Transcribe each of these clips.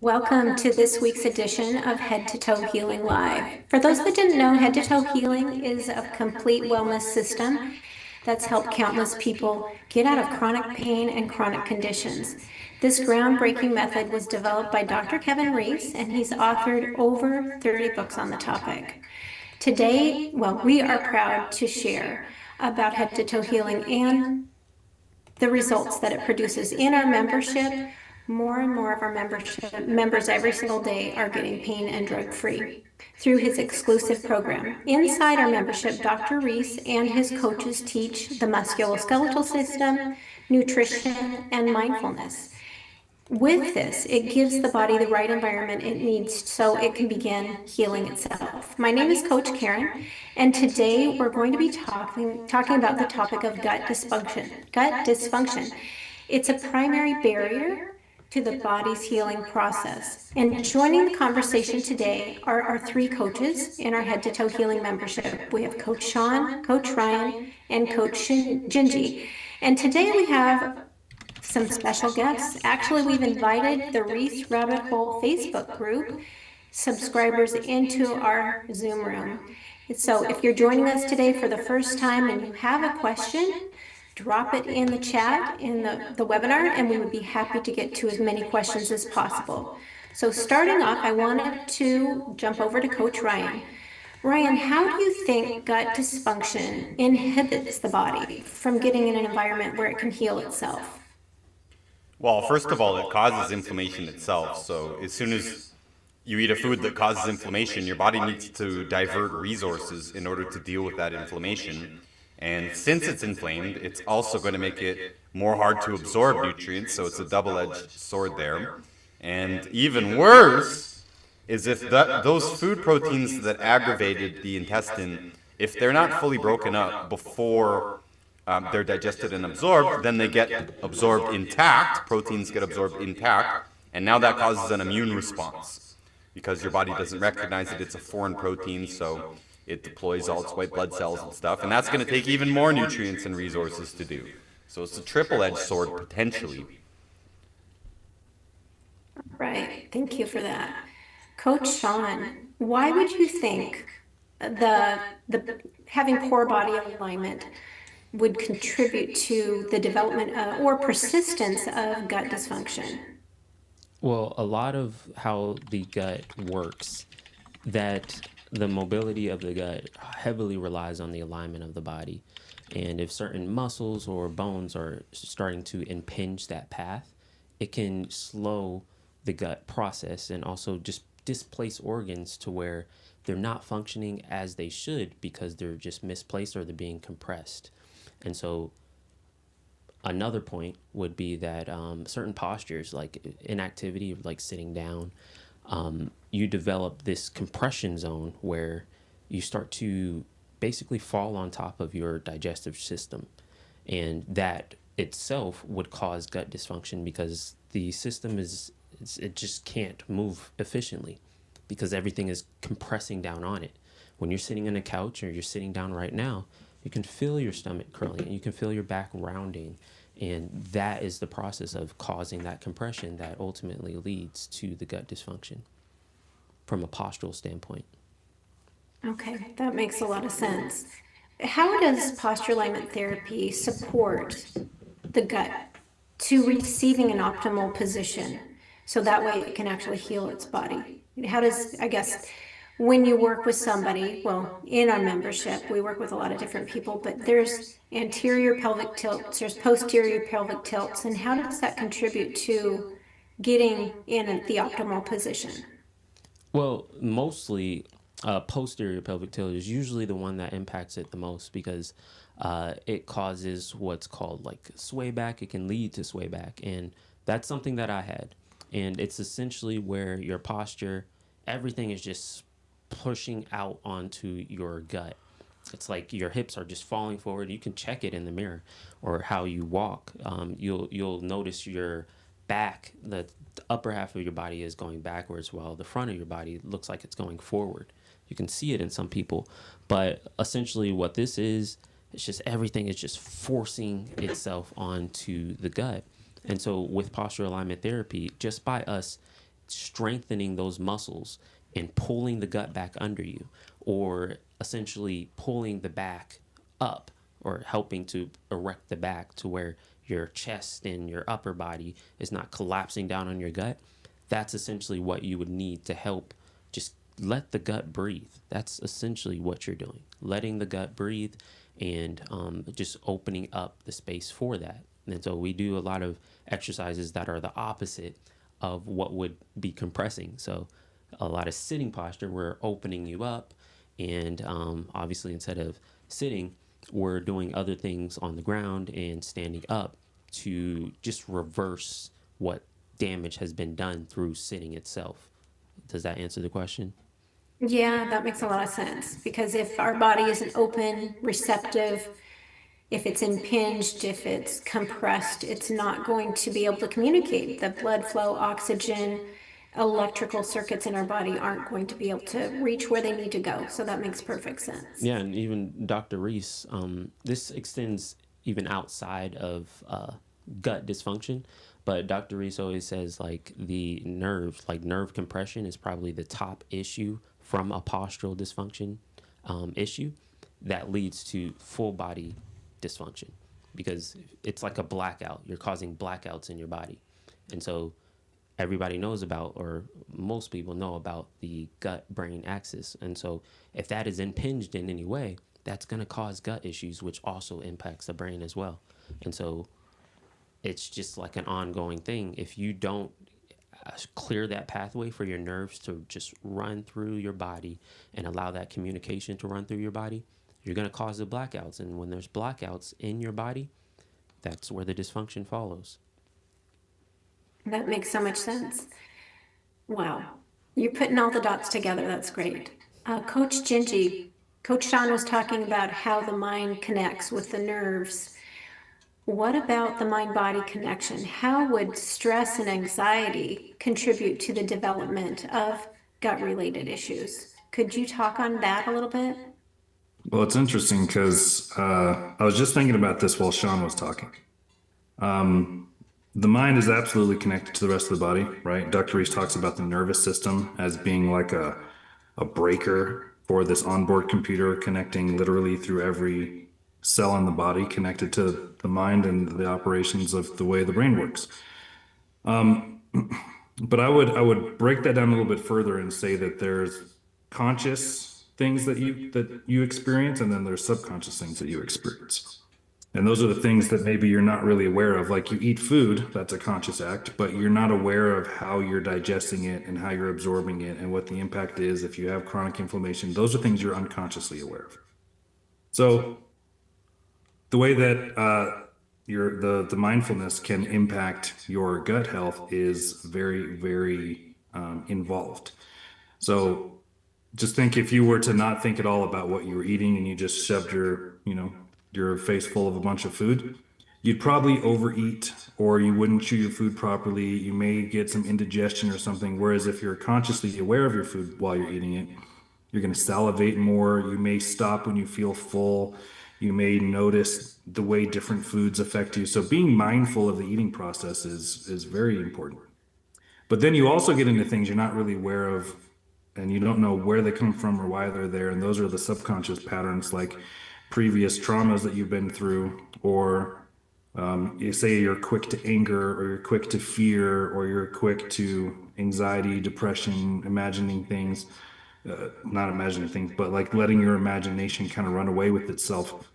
Welcome to this week's edition of Head to Toe Healing Live. For those that didn't know, Head to Toe Healing is a complete wellness system that's helped countless people get out of chronic pain and chronic conditions. This groundbreaking method was developed by Dr. Kevin Reese, and he's authored over 30 books on the topic. Today, we are proud to share about Head to Toe Healing and the results that it produces in our membership. More and more of our membership members every single day are getting pain and drug free through his exclusive program. Inside our membership, Dr. Reese and his coaches teach the musculoskeletal system, nutrition, and mindfulness. With this, it gives the body the right environment it needs so it can begin healing itself. My name is Coach Karen, and today we're going to be talking about the topic of gut dysfunction. Gut dysfunction. It's a primary barrier to the body's healing process. And joining the conversation today are our three coaches in our Head to Toe Healing membership. We have Coach Sean, Coach Ryan, and Coach Gingy. And today we have some special guests. Actually, we've invited the Reese Rabbit Hole Facebook group subscribers into our Zoom room. So if you're joining us today for the first time and you have a question, drop it in the chat in the webinar, and we would be happy to get to as many questions as possible. So starting off, I wanted to jump over to Coach Ryan. Ryan, how do you think gut dysfunction inhibits the body from getting in an environment where it can heal itself? Well, first of all, it causes inflammation itself. So as soon as you eat a food that causes inflammation, your body needs to divert resources in order to deal with that inflammation. And since it's inflamed, it's also going to make it more hard to absorb nutrients. So it's a double-edged sword there. And even worse is if those food proteins that aggravated the intestine, if they're not fully broken up before they're digested and absorbed, then they get absorbed intact. Proteins get absorbed intact, and now that causes an immune response because your body doesn't recognize it. It's a foreign protein, so it deploys all its white blood cells and stuff, and that's going to take even more nutrients and resources to do. So it's a triple-edged sword potentially. Right. Thank you for that. Coach Sean, why would you think the having poor body alignment would contribute to the development or persistence of gut dysfunction? Well, a lot of how the gut works, that the mobility of the gut heavily relies on the alignment of the body. And if certain muscles or bones are starting to impinge that path, it can slow the gut process and also just displace organs to where they're not functioning as they should because they're just misplaced or they're being compressed. And so another point would be that certain postures like inactivity, like sitting down, you develop this compression zone where you start to basically fall on top of your digestive system. And that itself would cause gut dysfunction because the system it just can't move efficiently because everything is compressing down on it. When you're sitting on a couch or you're sitting down right now, you can feel your stomach curling and you can feel your back rounding. And that is the process of causing that compression that ultimately leads to the gut dysfunction from a postural standpoint. Okay, that makes a lot of sense. How does posture alignment therapy support the gut to receiving an optimal position so that way it can actually heal its body? How does, I guess, when you work with somebody, in our membership, we work with a lot of different people, but there's anterior pelvic tilts, there's posterior pelvic tilts, and how does that contribute to getting in the optimal position? Well, mostly posterior pelvic tilt is usually the one that impacts it the most because it causes what's called like sway back. It can lead to sway back, and that's something that I had. And it's essentially where your posture, everything is just pushing out onto your gut. It's like your hips are just falling forward. You can check it in the mirror or how you walk. You'll notice your back, the upper half of your body is going backwards while the front of your body looks like it's going forward. You can see it in some people, but essentially what this is, it's just everything is just forcing itself onto the gut. And so with postural alignment therapy, just by us strengthening those muscles and pulling the gut back under you, or essentially pulling the back up, or helping to erect the back to where your chest and your upper body is not collapsing down on your gut. That's essentially what you would need to help just let the gut breathe. That's essentially what you're doing, letting the gut breathe, and just opening up the space for that. And so we do a lot of exercises that are the opposite of what would be compressing. So a lot of sitting posture, we're opening you up, and obviously instead of sitting, we're doing other things on the ground and standing up to just reverse what damage has been done through sitting itself. Does that answer the question? Yeah, that makes a lot of sense, because if our body isn't open, receptive, if it's impinged, if it's compressed, it's not going to be able to communicate. The blood flow, oxygen, electrical circuits in our body aren't going to be able to reach where they need to go. So that makes perfect sense. Yeah, and even Dr. Reese, this extends even outside of gut dysfunction. But Dr. Reese always says like the nerves, like nerve compression, is probably the top issue from a postural dysfunction issue that leads to full body dysfunction, because it's like a blackout. You're causing blackouts in your body. And so everybody knows about, or most people know about, the gut brain axis. And so if that is impinged in any way, that's going to cause gut issues, which also impacts the brain as well. And so it's just like an ongoing thing. If you don't clear that pathway for your nerves to just run through your body and allow that communication to run through your body, you're going to cause the blackouts. And when there's blackouts in your body, that's where the dysfunction follows. That makes so much sense. Wow. You're putting all the dots together. That's great. Coach Gingy, Coach Sean was talking about how the mind connects with the nerves. What about the mind-body connection? How would stress and anxiety contribute to the development of gut-related issues? Could you talk on that a little bit? Well, it's interesting because I was just thinking about this while Sean was talking. The mind is absolutely connected to the rest of the body, right? Dr. Reese talks about the nervous system as being like a breaker for this onboard computer, connecting literally through every cell in the body, connected to the mind and the operations of the way the brain works. But I would break that down a little bit further and say that there's conscious things that you experience, and then there's subconscious things that you experience. And those are the things that maybe you're not really aware of. Like you eat food, that's a conscious act, but you're not aware of how you're digesting it and how you're absorbing it and what the impact is if you have chronic inflammation. Those are things you're unconsciously aware of. So the way that the mindfulness can impact your gut health is very, very involved. So just think, if you were to not think at all about what you were eating and you just shoved your face full of a bunch of food, you'd probably overeat, or you wouldn't chew your food properly. You may get some indigestion or something. Whereas if you're consciously aware of your food while you're eating it, you're going to salivate more. You may stop when you feel full. You may notice the way different foods affect you. So being mindful of the eating process is very important. But then you also get into things you're not really aware of, and you don't know where they come from or why they're there. And those are the subconscious patterns, like previous traumas that you've been through, or you say you're quick to anger, or you're quick to fear, or you're quick to anxiety, depression, imagining things, not imagining things, but like letting your imagination kind of run away with itself.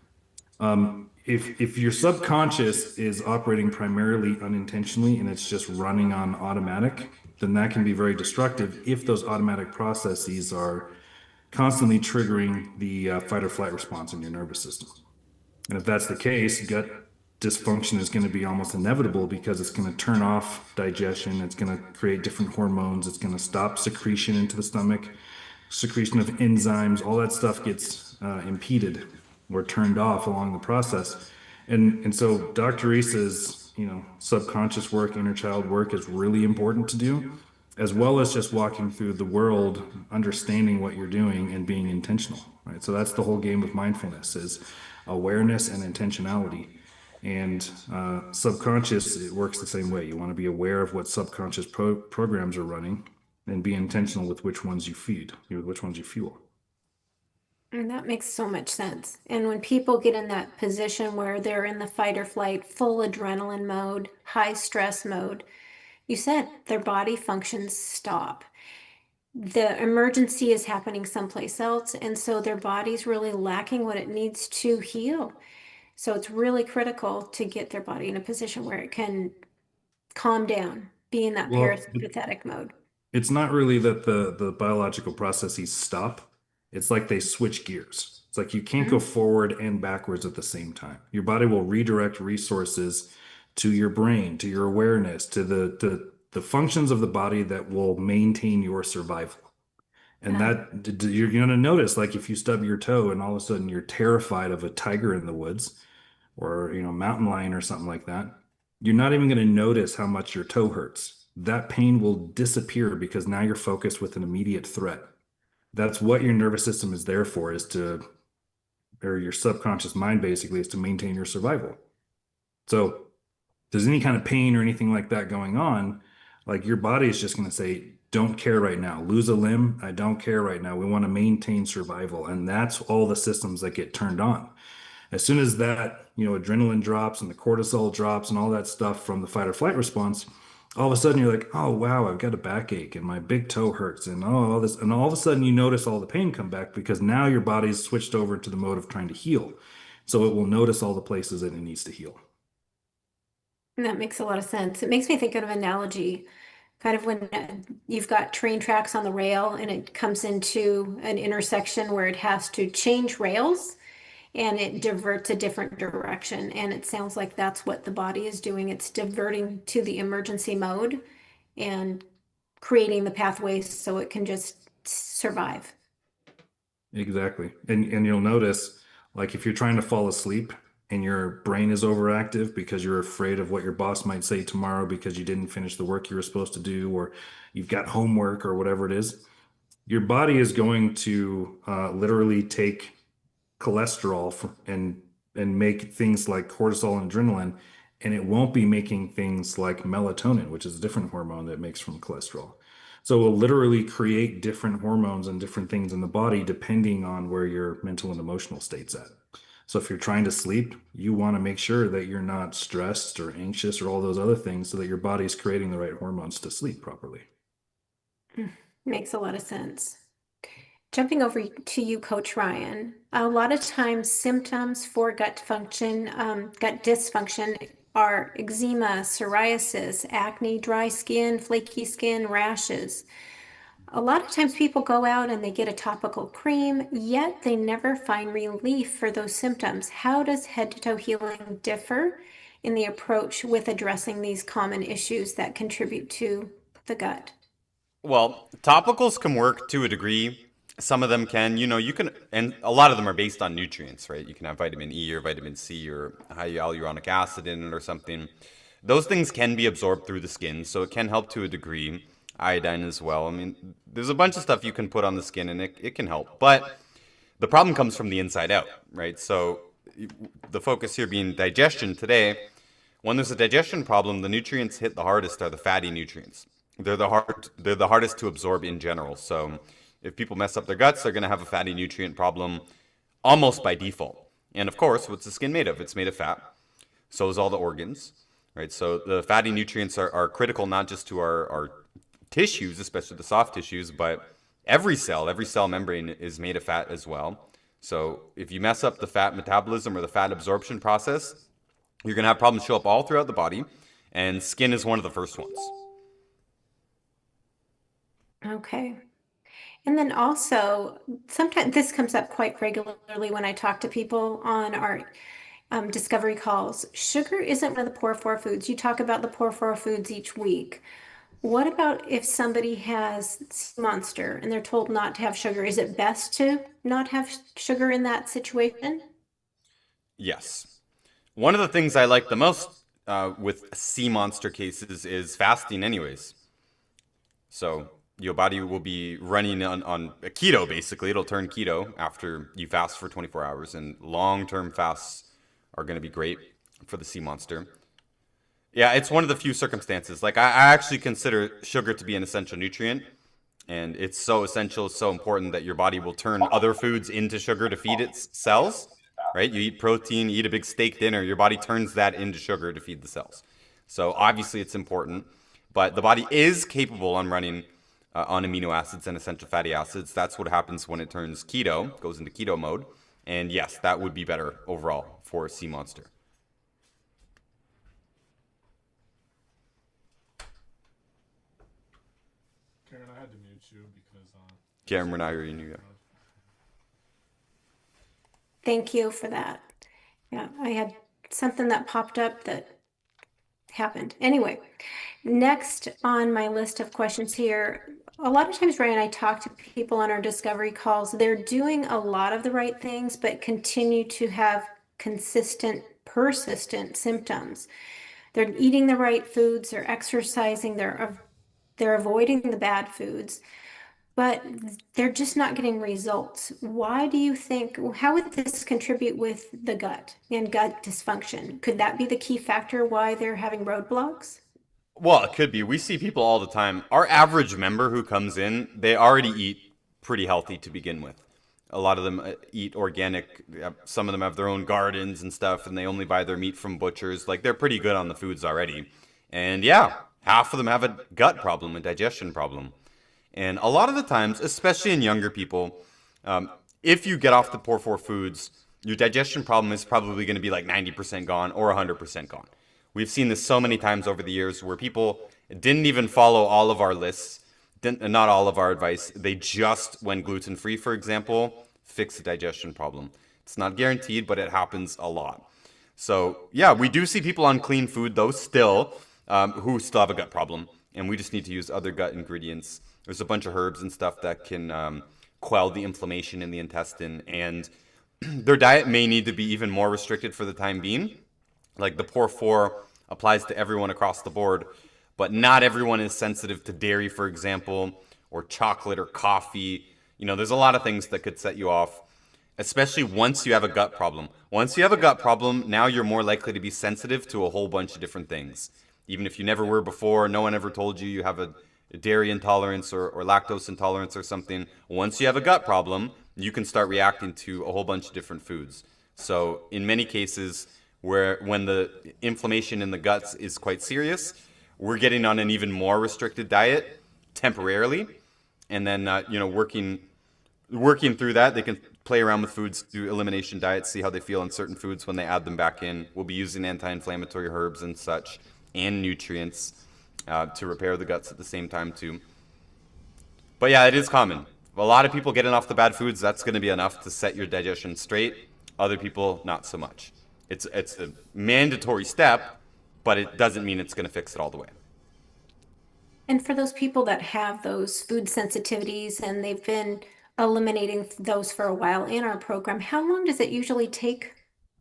If your subconscious is operating primarily unintentionally and it's just running on automatic, then that can be very destructive if those automatic processes are constantly triggering the fight or flight response in your nervous system. And if that's the case, gut dysfunction is going to be almost inevitable, because it's going to turn off digestion. It's going to create different hormones. It's going to stop secretion into the stomach, secretion of enzymes. All that stuff gets impeded or turned off along the process. And so Dr. Reese's, subconscious work, inner child work is really important to do, as well as just walking through the world, understanding what you're doing and being intentional, right? So that's the whole game of mindfulness, is awareness and intentionality. And subconscious, it works the same way. You want to be aware of what subconscious programs are running, and be intentional with which ones you feed, which ones you fuel. And that makes so much sense. And when people get in that position where they're in the fight or flight, full adrenaline mode, high stress mode, you said their body functions stop. The emergency is happening someplace else, and so their body's really lacking what it needs to heal. So it's really critical to get their body in a position where it can calm down, be in that Well, parasympathetic mode. it's not really that the biological processes stop. It's like they switch gears. It's like you can't go Mhm. forward and backwards at the same time. Your body will redirect resources to your brain, to your awareness, to the functions of the body that will maintain your survival. And Uh, that you're going to notice, like if you stub your toe and all of a sudden you're terrified of a tiger in the woods or, mountain lion or something like that, you're not even going to notice how much your toe hurts. That pain will disappear because now you're focused with an immediate threat. That's what your nervous system is there for, or your subconscious mind basically is to maintain your survival. So if there's any kind of pain or anything like that going on, like your body is just going to say, don't care right now. Lose a limb. I don't care right now. We want to maintain survival. And that's all the systems that get turned on. As soon as that, adrenaline drops and the cortisol drops and all that stuff from the fight or flight response, all of a sudden you're like, oh wow, I've got a backache and my big toe hurts and oh all this, and all of a sudden you notice all the pain come back because now your body's switched over to the mode of trying to heal. So it will notice all the places that it needs to heal. and that makes a lot of sense. It makes me think of an analogy, kind of when you've got train tracks on the rail and it comes into an intersection where it has to change rails and it diverts a different direction. And it sounds like that's what the body is doing. It's diverting to the emergency mode and creating the pathways so it can just survive. Exactly. And you'll notice, like if you're trying to fall asleep and your brain is overactive because you're afraid of what your boss might say tomorrow because you didn't finish the work you were supposed to do, or you've got homework or whatever it is, your body is going to literally take cholesterol and make things like cortisol and adrenaline, and it won't be making things like melatonin, which is a different hormone that it makes from cholesterol. So it will literally create different hormones and different things in the body depending on where your mental and emotional state's at. So if you're trying to sleep, you want to make sure that you're not stressed or anxious or all those other things so that your body's creating the right hormones to sleep properly. Makes a lot of sense. Jumping over to you, Coach Ryan, a lot of times symptoms for gut function, gut dysfunction are eczema, psoriasis, acne, dry skin, flaky skin, rashes. A lot of times people go out and they get a topical cream, yet they never find relief for those symptoms. How does head to toe healing differ in the approach with addressing these common issues that contribute to the gut? Well, topicals can work to a degree. Some of them can, you can, and a lot of them are based on nutrients, right? You can have vitamin E or vitamin C or high hyaluronic acid in it or something. Those things can be absorbed through the skin, so it can help to a degree. Iodine as well. I mean, there's a bunch of stuff you can put on the skin and it can help. But the problem comes from the inside out, right? So the focus here being digestion today. When there's a digestion problem, the nutrients hit the hardest are the fatty nutrients. They're the hardest to absorb in general. So if people mess up their guts, they're going to have a fatty nutrient problem almost by default. And of course, what's the skin made of? It's made of fat. So is all the organs, right? So the fatty nutrients are critical not just to our tissues, especially the soft tissues, but every cell membrane is made of fat as well. So if you mess up the fat metabolism or the fat absorption process, you're going to have problems show up all throughout the body, and skin is one of the first ones. Okay. And then also, sometimes this comes up quite regularly when I talk to people on our discovery calls. Sugar isn't one of the poor four foods. You talk about the poor four foods each week. What about if somebody has sea monster and they're told not to have sugar? Is it best to not have sugar in that situation? Yes. One of the things I like the most with sea monster cases is fasting anyways. So your body will be running on a keto, basically. It'll turn keto after you fast for 24 hours, and long-term fasts are going to be great for the sea monster. Yeah, it's one of the few circumstances. Like I actually consider sugar to be an essential nutrient. And it's so essential, so important that your body will turn other foods into sugar to feed its cells, right? You eat protein, you eat a big steak dinner, your body turns that into sugar to feed the cells. So obviously it's important, but the body is capable on running on amino acids and essential fatty acids. That's what happens when it turns keto, goes into keto mode. And yes, that would be better overall for sea monster. Karen, I had to mute you because Cameron, we're not hearing you. Thank you for that. Yeah, I had something that popped up that happened. Anyway, next on my list of questions here, a lot of times Ray and I talk to people on our discovery calls. They're doing a lot of the right things, but continue to have consistent, persistent symptoms. They're eating the right foods, they're exercising, they're avoiding the bad foods, but they're just not getting results. Why do you think, how would this contribute with the gut and gut dysfunction? Could that be the key factor why they're having roadblocks? Well, it could be. We see people all the time. Our average member who comes in, they already eat pretty healthy to begin with. A lot of them eat organic. Some of them have their own gardens and stuff, and they only buy their meat from butchers. Like, they're pretty good on the foods already. And yeah, half of them have a gut problem, a digestion problem. And a lot of the times, especially in younger people, if you get off the poor four foods, your digestion problem is probably going to be like 90% gone or 100% gone. We've seen this so many times over the years where people didn't even follow all of our lists, not all of our advice. They just went gluten-free, for example, fix the digestion problem. It's not guaranteed, but it happens a lot. So yeah, we do see people on clean food, though, still, who still have a gut problem. And we just need to use other gut ingredients. There's a bunch of herbs and stuff that can quell the inflammation in the intestine. And their diet may need to be even more restricted for the time being. Like the Poor Four applies to everyone across the board, but not everyone is sensitive to dairy, for example, or chocolate or coffee. You know, there's a lot of things that could set you off, especially once you have a gut problem. Once you have a gut problem, now you're more likely to be sensitive to a whole bunch of different things. Even if you never were before, no one ever told you you have a dairy intolerance or lactose intolerance or something. Once you have a gut problem, you can start reacting to a whole bunch of different foods. So in many cases, when the inflammation in the guts is quite serious, we're getting on an even more restricted diet temporarily, and then working through that. They can play around with foods, do elimination diets, see how they feel on certain foods when they add them back in. We'll be using anti-inflammatory herbs and such, and nutrients to repair the guts at the same time too. But yeah, it is common. A lot of people getting off the bad foods, that's going to be enough to set your digestion straight. Other people, not so much. It's a mandatory step, but it doesn't mean it's going to fix it all the way. And for those people that have those food sensitivities and they've been eliminating those for a while in our program, how long does it usually take?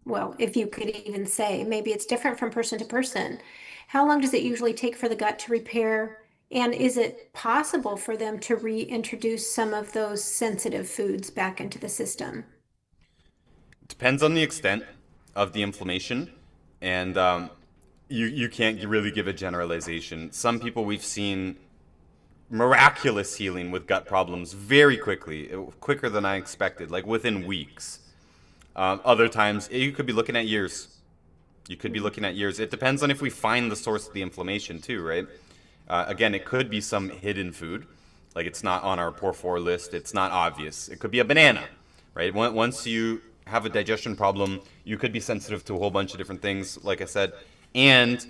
Well, if you could even say, maybe it's different from person to person. How long does it usually take for the gut to repair? And is it possible for them to reintroduce some of those sensitive foods back into the system? Depends on the extent of the inflammation, and you can't really give a generalization. Some people we've seen miraculous healing with gut problems very quickly, quicker than I expected, like within weeks. Other times, you could be looking at years. You could be looking at years. It depends on if we find the source of the inflammation too, right? Again, it could be some hidden food, like it's not on our Poor Four list. It's not obvious. It could be a banana, right? Once you have a digestion problem, you could be sensitive to a whole bunch of different things, like I said. And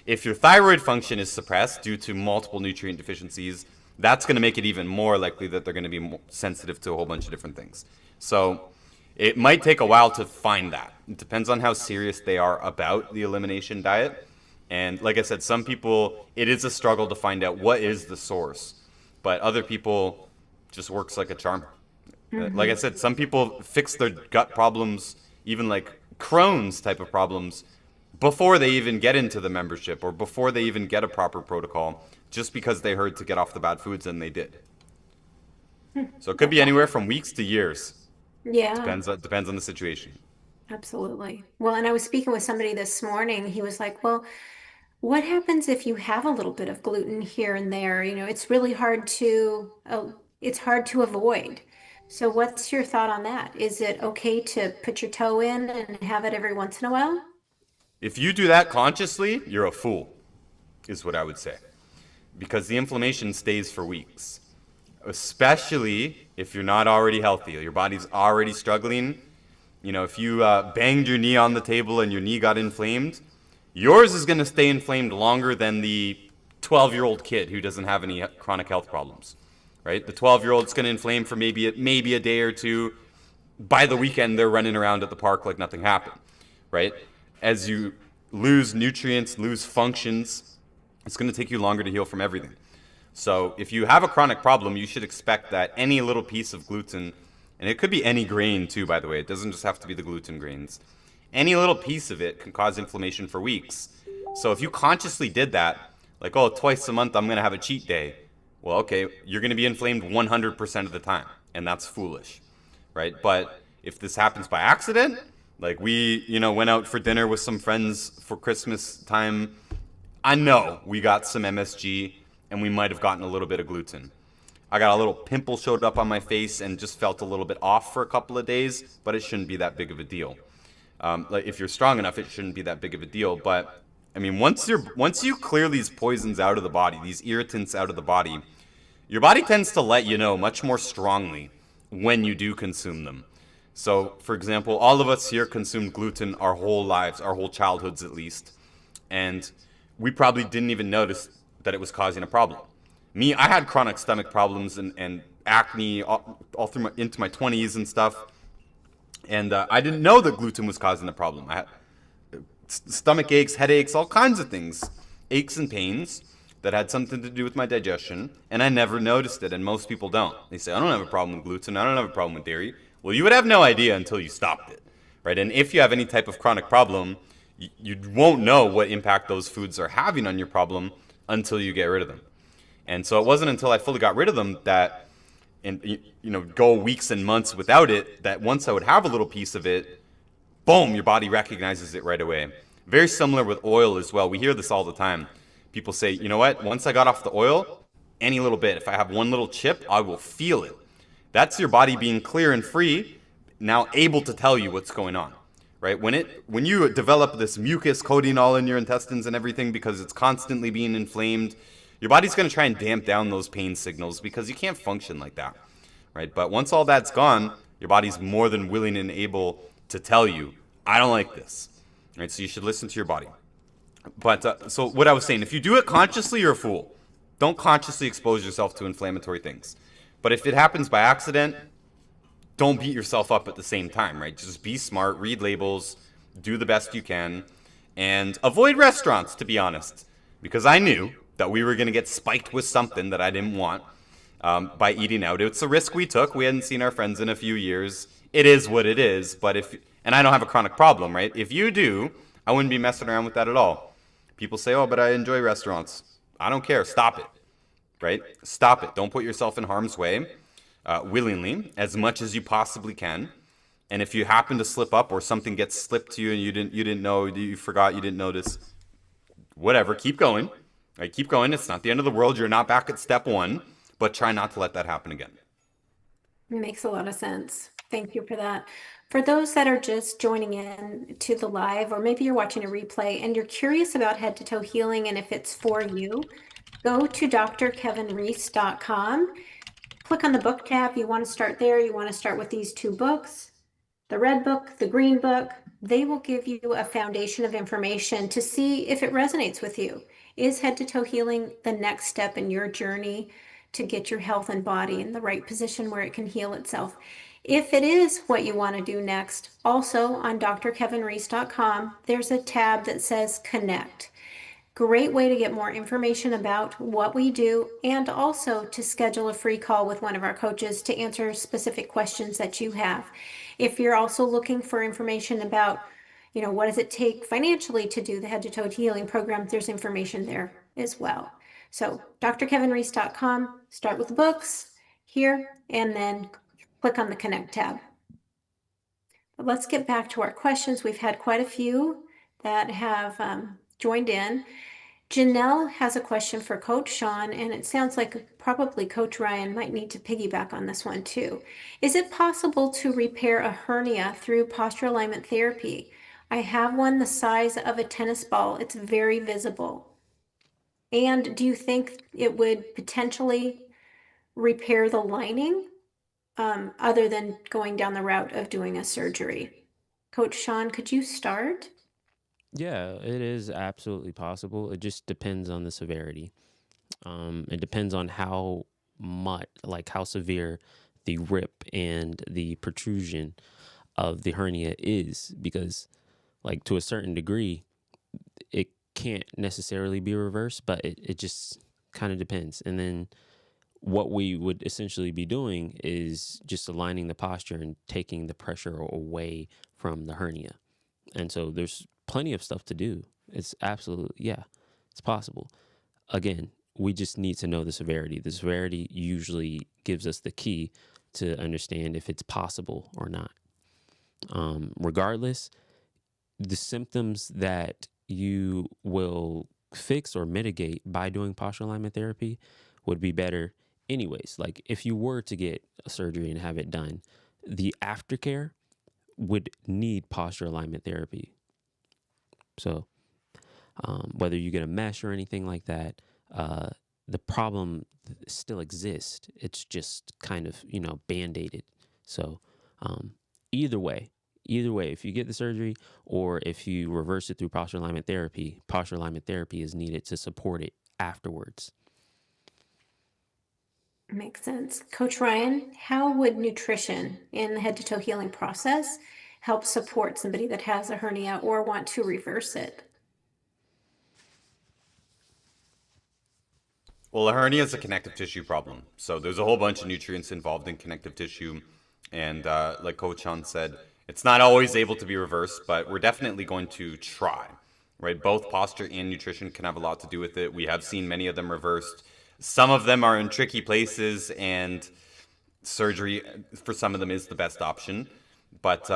if your thyroid function is suppressed due to multiple nutrient deficiencies, that's going to make it even more likely that they're going to be sensitive to a whole bunch of different things. So it might take a while to find that. It depends on how serious they are about the elimination diet. And like I said, some people, it is a struggle to find out what is the source. But other people, just works like a charm. Like I said, some people fix their gut problems, even like Crohn's type of problems, before they even get into the membership or before they even get a proper protocol, just because they heard to get off the bad foods and they did. So it could be anywhere from weeks to years. Yeah. Depends on the situation. Absolutely. Well, and I was speaking with somebody this morning. He was like, well, What happens if you have a little bit of gluten here and there? You know, it's hard to avoid. So what's your thought on that? Is it okay to put your toe in and have it every once in a while? If you do that consciously, you're a fool, is what I would say. Because the inflammation stays for weeks. Especially if you're not already healthy. Your body's already struggling. You know, if you banged your knee on the table and your knee got inflamed, yours is going to stay inflamed longer than the 12-year-old kid who doesn't have any chronic health problems, right? The 12-year-old's going to inflame for maybe a day or two. By the weekend, they're running around at the park like nothing happened, right? As you lose nutrients, lose functions, it's going to take you longer to heal from everything. So if you have a chronic problem, you should expect that any little piece of gluten, and it could be any grain too, by the way, it doesn't just have to be the gluten grains, any little piece of it can cause inflammation for weeks. So if you consciously did that, like, oh, twice a month I'm going to have a cheat day, well, okay, you're going to be inflamed 100% of the time, and that's foolish, right? But if this happens by accident, like we, went out for dinner with some friends for Christmas time, I know we got some MSG and we might have gotten a little bit of gluten. I got a little pimple showed up on my face and just felt a little bit off for a couple of days, but it shouldn't be that big of a deal. Like if you're strong enough, it shouldn't be that big of a deal. But I mean, once you clear these poisons out of the body, these irritants out of the body, your body tends to let you know much more strongly when you do consume them. So, for example, all of us here consumed gluten our whole lives, our whole childhoods at least, and we probably didn't even notice that it was causing a problem. Me, I had chronic stomach problems and acne all through into my 20s and stuff, and I didn't know that gluten was causing the problem. I had stomach aches, headaches, all kinds of things, aches and pains that had something to do with my digestion, and I never noticed it, and most people don't. They say, I don't have a problem with gluten, I don't have a problem with dairy. Well, you would have no idea until you stopped it, right? And if you have any type of chronic problem, you won't know what impact those foods are having on your problem until you get rid of them. And so it wasn't until I fully got rid of them that, and go weeks and months without it, that once I would have a little piece of it, boom, your body recognizes it right away. Very similar with oil as well. We hear this all the time. People say, you know what, once I got off the oil, any little bit, if I have one little chip, I will feel it. That's your body being clear and free, now able to tell you what's going on, right? When you develop this mucus coating all in your intestines and everything because it's constantly being inflamed, your body's going to try and damp down those pain signals because you can't function like that, right? But once all that's gone, your body's more than willing and able to tell you, I don't like this, right? So you should listen to your body. But so what I was saying, if you do it consciously, you're a fool. Don't consciously expose yourself to inflammatory things. But if it happens by accident, don't beat yourself up at the same time, right? Just be smart, read labels, do the best you can, and avoid restaurants, to be honest. Because I knew that we were going to get spiked with something that I didn't want by eating out. It's a risk we took. We hadn't seen our friends in a few years. It is what it is. And I don't have a chronic problem, right? If you do, I wouldn't be messing around with that at all. People say, oh, but I enjoy restaurants. I don't care. Stop it, right? Stop it. Don't put yourself in harm's way willingly, as much as you possibly can. And if you happen to slip up or something gets slipped to you and you didn't know, you forgot, you didn't notice, whatever, keep going. Right? Keep going. It's not the end of the world. You're not back at step one, but try not to let that happen again. Makes a lot of sense. Thank you for that. For those that are just joining in to the live, or maybe you're watching a replay and you're curious about head to toe healing and if it's for you, go to drkevinreese.com. Click on the book tab. You want to start there. You want to start with these two books, the red book, the green book. They will give you a foundation of information to see if it resonates with you. Is head to toe healing the next step in your journey to get your health and body in the right position where it can heal itself? If it is what you want to do next, also on drkevinreese.com, there's a tab that says Connect. Great way to get more information about what we do and also to schedule a free call with one of our coaches to answer specific questions that you have. If you're also looking for information about, what does it take financially to do the head to toe healing program, there's information there as well. So drkevinreese.com, start with the books here, and then click on the Connect tab. But let's get back to our questions. We've had quite a few that have joined in. Janelle has a question for Coach Sean, and it sounds like probably Coach Ryan might need to piggyback on this one too. Is it possible to repair a hernia through posture alignment therapy? I have one the size of a tennis ball. It's very visible. And do you think it would potentially repair the lining, other than going down the route of doing a surgery? Coach Sean, could you start? Yeah, it is absolutely possible. It just depends on the severity. It depends on how much, like how severe the rip and the protrusion of the hernia is, because, like, to a certain degree, it can't necessarily be reversed, but it just kind of depends. And then what we would essentially be doing is just aligning the posture and taking the pressure away from the hernia. And so there's plenty of stuff to do. It's absolutely, yeah, it's possible. Again, we just need to know the severity. The severity usually gives us the key to understand if it's possible or not. Regardless, the symptoms that you will fix or mitigate by doing posture alignment therapy would be better anyways. Like, if you were to get a surgery and have it done, the aftercare would need posture alignment therapy. So whether you get a mesh or anything like that, the problem still exists. It's just kind of, band-aided. So either way, if you get the surgery or if you reverse it through posture alignment therapy is needed to support it afterwards. Makes sense. Coach Ryan, how would nutrition in the head to toe healing process help support somebody that has a hernia or want to reverse it? Well, a hernia is a connective tissue problem. So there's a whole bunch of nutrients involved in connective tissue. And like Coach Sean said, it's not always able to be reversed, but we're definitely going to try, right? Both posture and nutrition can have a lot to do with it. We have seen many of them reversed. Some of them are in tricky places, and surgery for some of them is the best option. But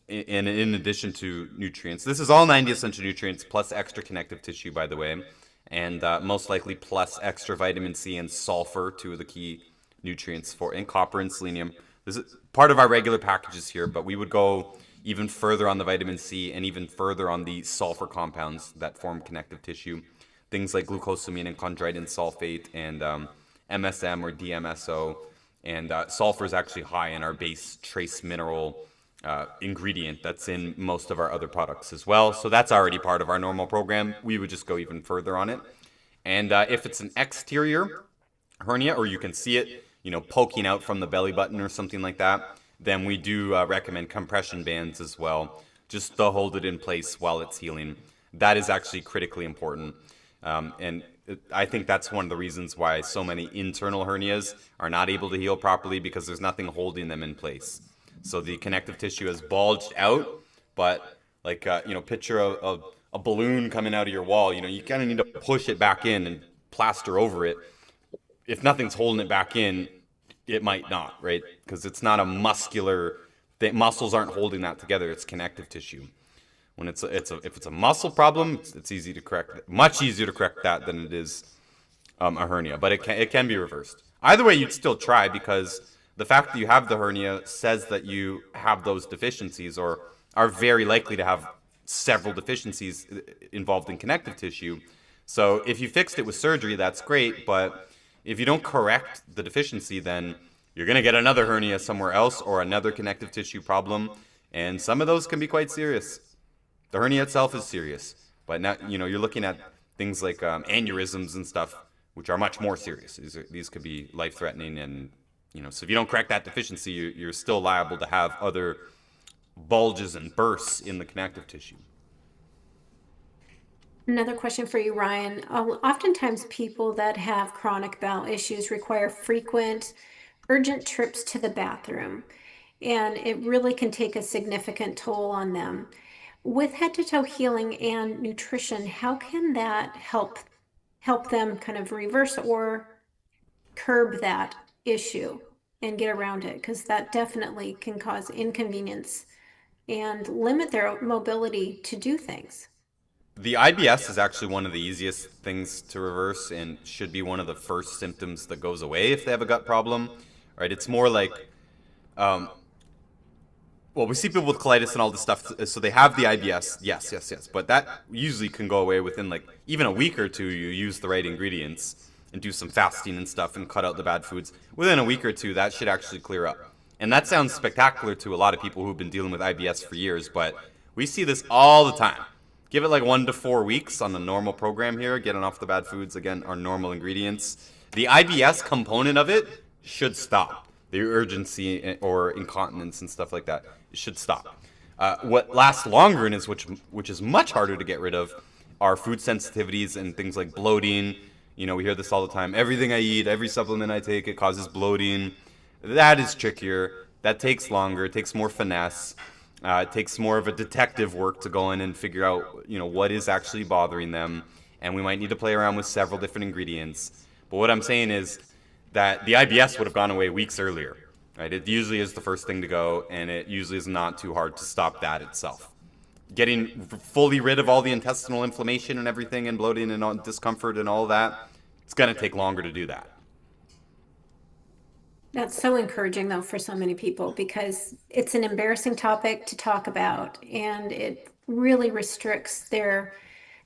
in addition to nutrients, this is all 90 essential nutrients plus extra connective tissue, by the way, and most likely plus extra vitamin C and sulfur, two of the key nutrients for, and copper and selenium. This is part of our regular packages here, but we would go even further on the vitamin C and even further on the sulfur compounds that form connective tissue. Things like glucosamine and chondroitin sulfate and MSM or DMSO. And sulfur is actually high in our base trace mineral ingredient that's in most of our other products as well. So that's already part of our normal program. We would just go even further on it. And if it's an exterior hernia, or you can see it, poking out from the belly button or something like that, then we do recommend compression bands as well, just to hold it in place while it's healing. That is actually critically important. And I think that's one of the reasons why so many internal hernias are not able to heal properly, because there's nothing holding them in place. So the connective tissue has bulged out, but like, picture a balloon coming out of your wall. You kind of need to push it back in and plaster over it. If nothing's holding it back in, it might not, right? Because it's not a muscular thing. Muscles aren't holding that together. It's connective tissue. When if it's a muscle problem, it's easy to correct. Much easier to correct that than it is a hernia. But it can be reversed. Either way, you'd still try, because the fact that you have the hernia says that you have those deficiencies, or are very likely to have several deficiencies involved in connective tissue. So if you fixed it with surgery, that's great. But if you don't correct the deficiency, then you're going to get another hernia somewhere else or another connective tissue problem. And some of those can be quite serious. The hernia itself is serious, but now you're looking at things like aneurysms and stuff, which are much more serious. These could be life-threatening, and so if you don't correct that deficiency, you're still liable to have other bulges and bursts in the connective tissue. Another question for you, Ryan. Oftentimes people that have chronic bowel issues require frequent, urgent trips to the bathroom, and it really can take a significant toll on them. With head to toe healing and nutrition, how can that help them kind of reverse or curb that issue and get around it? Because that definitely can cause inconvenience and limit their mobility to do things. The IBS is actually one of the easiest things to reverse and should be one of the first symptoms that goes away if they have a gut problem, right? It's more like, well, we see people with colitis and all this stuff, so they have the IBS, yes, but that usually can go away within like even a week or two. You use the right ingredients and do some fasting and stuff and cut out the bad foods. Within a week or two, that should actually clear up. And that sounds spectacular to a lot of people who've been dealing with IBS for years, but we see this all the time. Give it like 1 to 4 weeks on the normal program here, getting off the bad foods, again, our normal ingredients. The IBS component of it should stop. The urgency or incontinence and stuff like that should stop. What lasts longer and is which is much harder to get rid of are food sensitivities and things like bloating. You know, we hear this all the time. Everything I eat, every supplement I take, it causes bloating. That is trickier. That takes longer. It takes more finesse. It takes more of a detective work to go in and figure out, you know, what is actually bothering them. And we might need to play around with several different ingredients. But what I'm saying is that the IBS would have gone away weeks earlier, right? It usually is the first thing to go, and it usually is not too hard to stop that itself. Getting fully rid of all the intestinal inflammation and everything and bloating and all discomfort and all that, it's going to take longer to do that. That's so encouraging, though, for so many people, because it's an embarrassing topic to talk about, and it really restricts their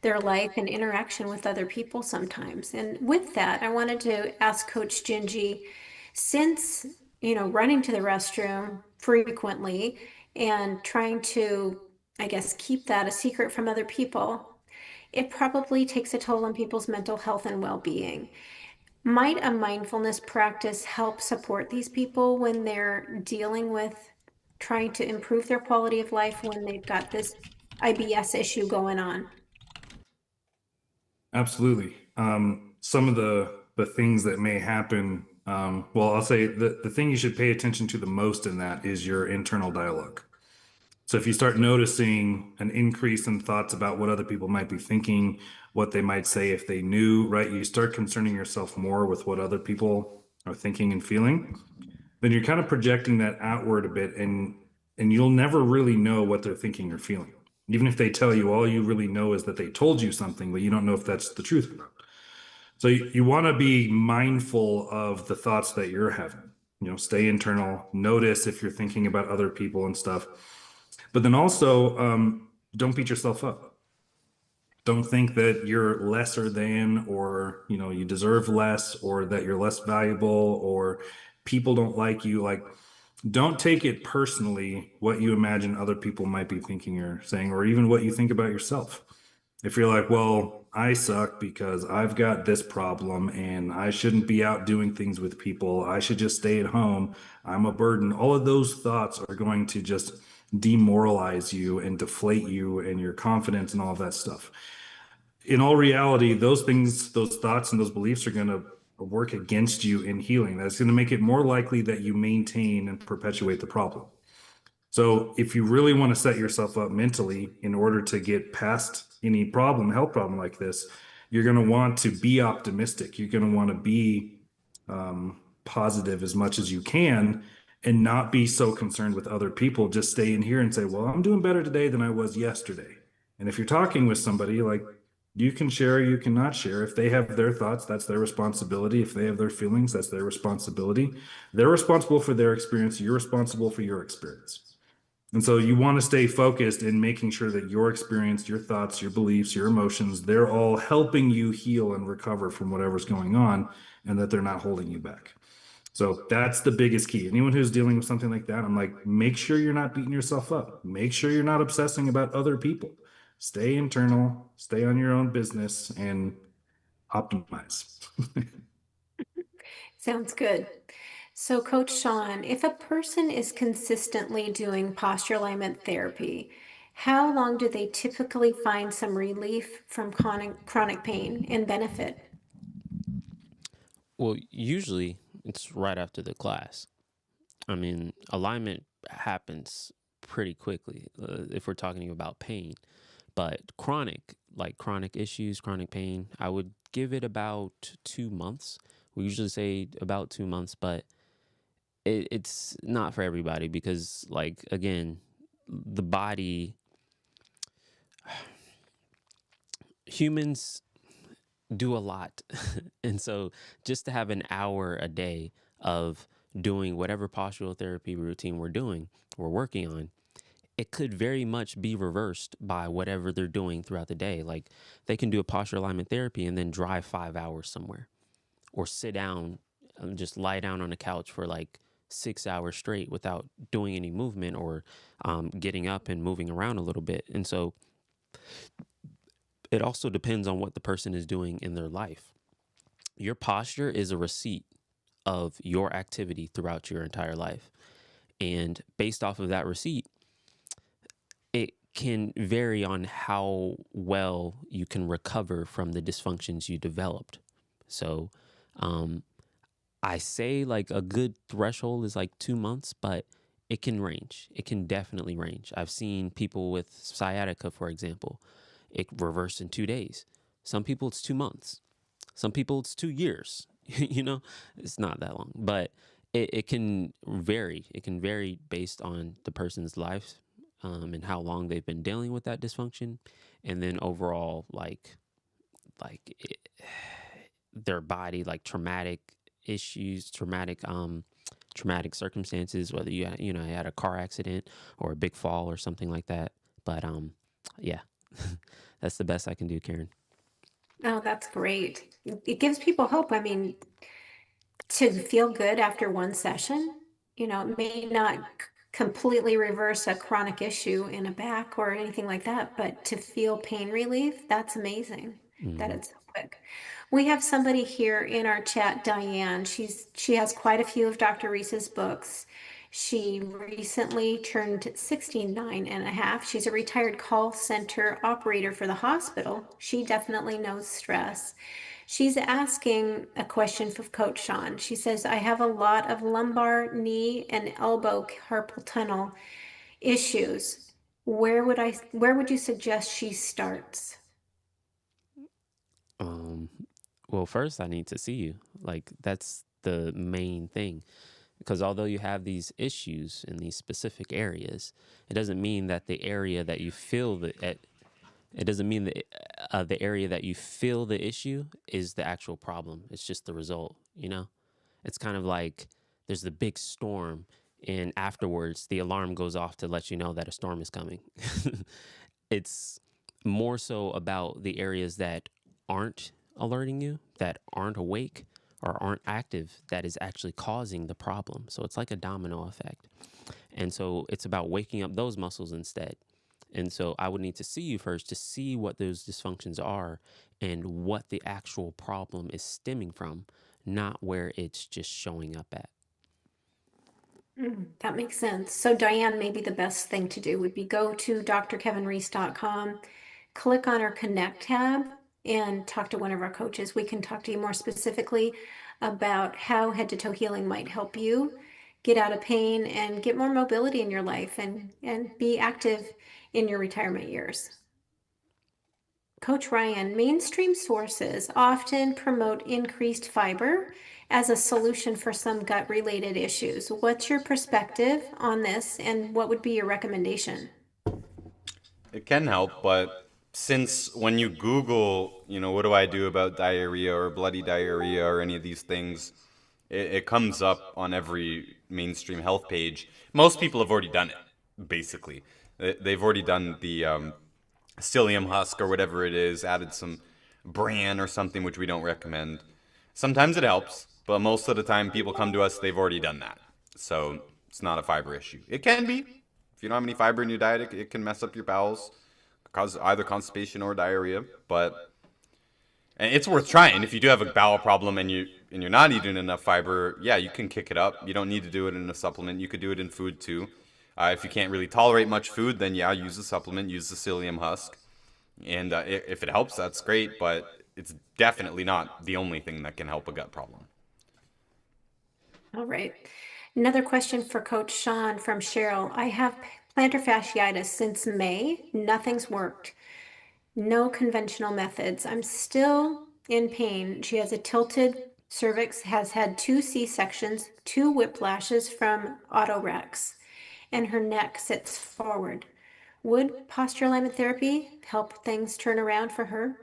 life and interaction with other people sometimes. And with that, I wanted to ask Coach Gingy, since, you know, running to the restroom frequently and trying to, I guess, keep that a secret from other people, it probably takes a toll on people's mental health and well-being. Might a mindfulness practice help support these people when they're dealing with trying to improve their quality of life when they've got this IBS issue going on? Absolutely. Some of the things that may happen, well, I'll say the thing you should pay attention to the most in that is your internal dialogue. So if you start noticing an increase in thoughts about what other people might be thinking, what they might say if they knew, right? You start concerning yourself more with what other people are thinking and feeling, then you're kind of projecting that outward a bit, and you'll never really know what they're thinking or feeling. Even if they tell you, all you really know is that they told you something, but you don't know if that's the truth or not. So you want to be mindful of the thoughts that you're having. You know, stay internal, notice if you're thinking about other people and stuff. But then also, don't beat yourself up. Don't think that you're lesser than, or, you know, you deserve less, or that you're less valuable, or people don't like you. Like, don't take it personally what you imagine other people might be thinking or saying, or even what you think about yourself. If you're like, well, I suck because I've got this problem and I shouldn't be out doing things with people, I should just stay at home, I'm a burden, all of those thoughts are going to just demoralize you and deflate you and your confidence and all of that stuff. In all reality, those things, those thoughts and those beliefs are going to work against you in healing. That's going to make it more likely that you maintain and perpetuate the problem. So if you really want to set yourself up mentally in order to get past any problem, health problem like this, you're going to want to be optimistic. You're going to want to be positive as much as you can and not be so concerned with other people. Just stay in here and say, well, I'm doing better today than I was yesterday. And if you're talking with somebody, like, you can share, you cannot share. If they have their thoughts, that's their responsibility. If they have their feelings, that's their responsibility. They're responsible for their experience. You're responsible for your experience. And so you want to stay focused in making sure that your experience, your thoughts, your beliefs, your emotions, they're all helping you heal and recover from whatever's going on, and that they're not holding you back. So that's the biggest key. Anyone who's dealing with something like that, I'm like, make sure you're not beating yourself up. Make sure you're not obsessing about other people. Stay internal, stay on your own business, and optimize. Sounds good. So, Coach Sean, if a person is consistently doing posture alignment therapy, how long do they typically find some relief from chronic pain and benefit? Well, usually it's right after the class. I mean, alignment happens pretty quickly if we're talking about pain. But chronic issues, chronic pain, I would give it about 2 months. We usually say about 2 months, but it's not for everybody because, like, again, the body, humans do a lot. And so just to have an hour a day of doing whatever postural therapy routine we're working on, it could very much be reversed by whatever they're doing throughout the day. Like they can do a posture alignment therapy and then drive 5 hours somewhere, or sit down and just lie down on a couch for like 6 hours straight without doing any movement, or getting up and moving around a little bit. And so it also depends on what the person is doing in their life. Your posture is a receipt of your activity throughout your entire life. And based off of that receipt, it can vary on how well you can recover from the dysfunctions you developed. So I say like a good threshold is like 2 months, but it can range. It can definitely range. I've seen people with sciatica, for example, it reversed in 2 days. Some people it's 2 months. Some people it's 2 years. It's not that long, but it can vary. It can vary based on the person's life, and how long they've been dealing with that dysfunction, and then overall, their body, like traumatic issues, traumatic circumstances, whether you had a car accident or a big fall or something like that. But yeah, that's the best I can do, Karen. Oh, that's great. It gives people hope. I mean, to feel good after one session, it may not completely reverse a chronic issue in a back or anything like that, but to feel pain relief, that's amazing that it's so quick. We have somebody here in our chat, Diane. She has quite a few of Dr. Reese's books. She recently turned 69 and a half. She's a retired call center operator for the hospital. She definitely knows stress. She's asking a question for Coach Sean. She says, I have a lot of lumbar, knee, and elbow carpal tunnel issues. Where would you suggest she starts? Well, first I need to see you. Like that's the main thing. Because although you have these issues in these specific areas, it doesn't mean that the area that you feel it doesn't mean that the area that you feel the issue is the actual problem. It's just the result, It's kind of like there's the big storm, and afterwards the alarm goes off to let you know that a storm is coming. It's more so about the areas that aren't alerting you, that aren't awake or aren't active, that is actually causing the problem. So it's like a domino effect. And so it's about waking up those muscles instead. And so I would need to see you first to see what those dysfunctions are and what the actual problem is stemming from, not where it's just showing up at. That makes sense. So Diane, maybe the best thing to do would be go to drkevinreese.com, click on our Connect tab, and talk to one of our coaches. We can talk to you more specifically about how head to toe healing might help you get out of pain and get more mobility in your life and be active in your retirement years. Coach Ryan, mainstream sources often promote increased fiber as a solution for some gut-related issues. What's your perspective on this, and what would be your recommendation? It can help, but since when you Google, what do I do about diarrhea or bloody diarrhea or any of these things, it comes up on every mainstream health page. Most people have already done it, basically. They've already done the psyllium husk or whatever it is, added some bran or something, which we don't recommend. Sometimes it helps, but most of the time people come to us, they've already done that. So it's not a fiber issue. It can be. If you don't have any fiber in your diet, it can mess up your bowels, cause either constipation or diarrhea. And it's worth trying. If you do have a bowel problem and you're not eating enough fiber, yeah, you can kick it up. You don't need to do it in a supplement. You could do it in food too. If you can't really tolerate much food, then yeah, use a supplement, use the psyllium husk. And if it helps, that's great, but it's definitely not the only thing that can help a gut problem. All right. Another question for Coach Sean from Cheryl. I have plantar fasciitis since May. Nothing's worked. No conventional methods. I'm still in pain. She has a tilted cervix, has had 2 C-sections, 2 whiplashes from autorex, and her neck sits forward. Would posture alignment therapy help things turn around for her?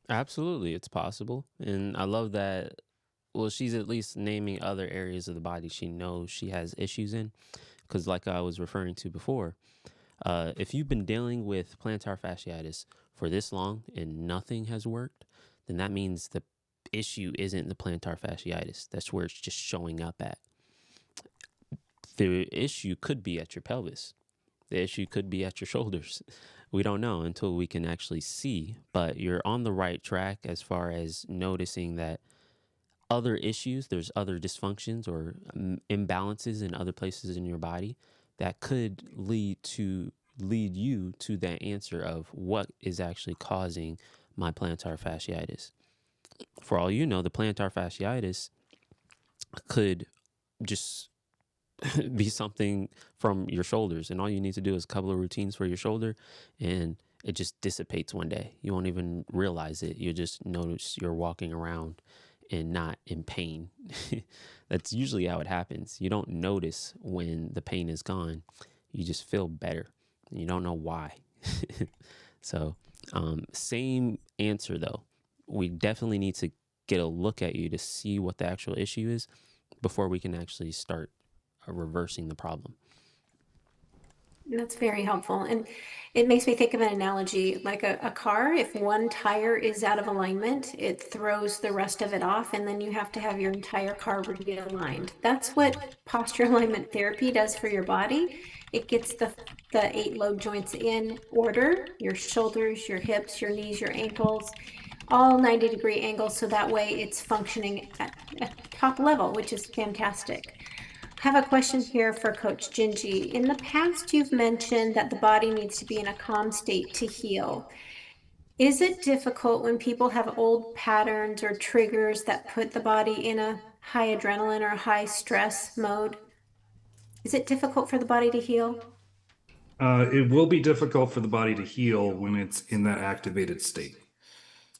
Absolutely, it's possible. And I love that. Well, she's at least naming other areas of the body she knows she has issues in. Because, like I was referring to before, if you've been dealing with plantar fasciitis for this long and nothing has worked, then that means the issue isn't the plantar fasciitis. That's where it's just showing up at. The issue could be at your pelvis. The issue could be at your shoulders. We don't know until we can actually see, but you're on the right track as far as noticing that other issues, there's other dysfunctions or imbalances in other places in your body that could lead you to that answer of what is actually causing my plantar fasciitis. For all you know, the plantar fasciitis could just be something from your shoulders, and all you need to do is a couple of routines for your shoulder, and it just dissipates one day. You won't even realize it. You just notice you're walking around and not in pain. That's usually how it happens. You don't notice when the pain is gone. You just feel better. You don't know why. So, same answer though. We definitely need to get a look at you to see what the actual issue is before we can actually start reversing the problem. That's very helpful. And it makes me think of an analogy like a car. If one tire is out of alignment, it throws the rest of it off, and then you have to have your entire car realigned. That's what posture alignment therapy does for your body. It gets the 8 lobe joints in order, your shoulders, your hips, your knees, your ankles, all 90-degree angles. So that way it's functioning at top level, which is fantastic. I have a question here for Coach Gingy. In the past, you've mentioned that the body needs to be in a calm state to heal. Is it difficult when people have old patterns or triggers that put the body in a high adrenaline or high stress mode? Is it difficult for the body to heal? It will be difficult for the body to heal when it's in that activated state.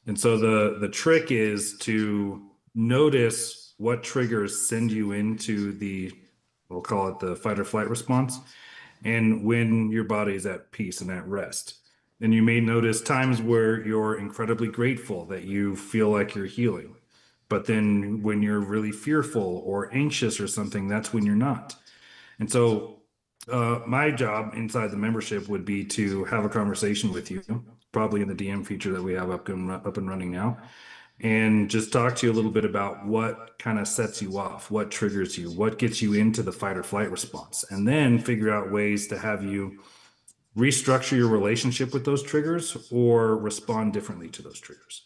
And so the trick is to notice what triggers send you into the, we'll call it the fight or flight response, and when your body is at peace and at rest. And you may notice times where you're incredibly grateful that you feel like you're healing. But then when you're really fearful or anxious or something, that's when you're not. And so my job inside the membership would be to have a conversation with you, probably in the DM feature that we have up and running now, and just talk to you a little bit about what kind of sets you off, what triggers you, what gets you into the fight or flight response, and then figure out ways to have you restructure your relationship with those triggers or respond differently to those triggers.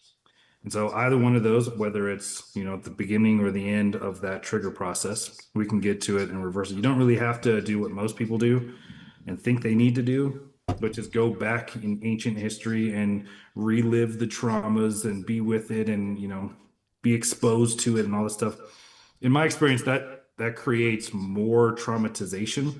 And so either one of those, whether it's, at the beginning or the end of that trigger process, we can get to it and reverse it. You don't really have to do what most people do and think they need to do, but just go back in ancient history and relive the traumas and be with it and, be exposed to it and all this stuff. In my experience, that creates more traumatization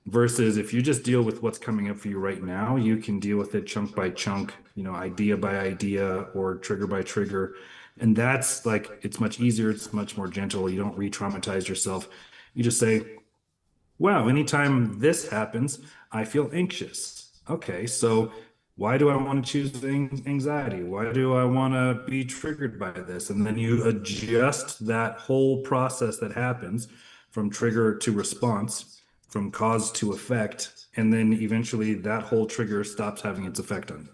versus if you just deal with what's coming up for you right now, you can deal with it chunk by chunk, idea by idea or trigger by trigger. And that's like, it's much easier. It's much more gentle. You don't re-traumatize yourself. You just say, wow, anytime this happens, I feel anxious. Okay, so why do I want to choose anxiety? Why do I want to be triggered by this? And then you adjust that whole process that happens from trigger to response, from cause to effect, and then eventually that whole trigger stops having its effect on you.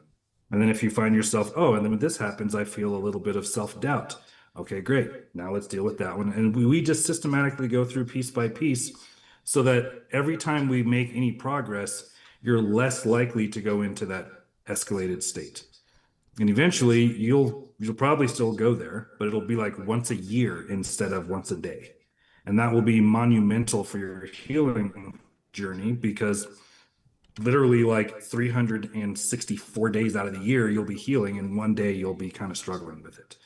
And then if you find yourself, oh, and then when this happens, I feel a little bit of self-doubt. Okay, great. Now let's deal with that one. And we just systematically go through piece by piece so that every time we make any progress, you're less likely to go into that escalated state. And eventually you'll probably still go there, but it'll be like once a year instead of once a day. And that will be monumental for your healing journey because literally like 364 days out of the year, you'll be healing, and one day you'll be kind of struggling with it.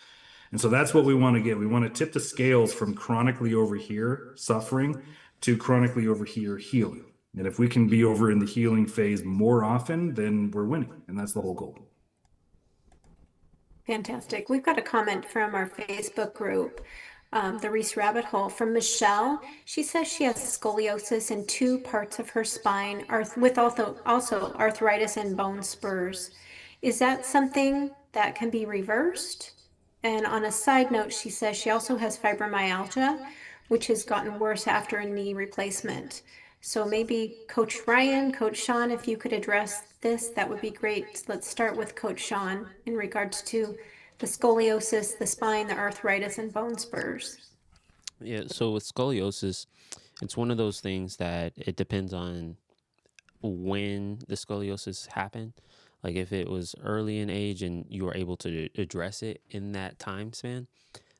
And so that's what we want to get. We want to tip the scales from chronically over here suffering to chronically over here healing. And if we can be over in the healing phase more often, then we're winning. And that's the whole goal. Fantastic. We've got a comment from our Facebook group, the Reese Rabbit Hole, from Michelle. She says she has scoliosis in 2 parts of her spine, with also arthritis and bone spurs. Is that something that can be reversed. And on a side note, she says she also has fibromyalgia, which has gotten worse after a knee replacement. So maybe Coach Ryan, Coach Sean, if you could address this, that would be great. Let's start with Coach Sean in regards to the scoliosis, the spine, the arthritis, and bone spurs. Yeah, so with scoliosis, it's one of those things that it depends on when the scoliosis happened. Like if it was early in age and you were able to address it in that time span,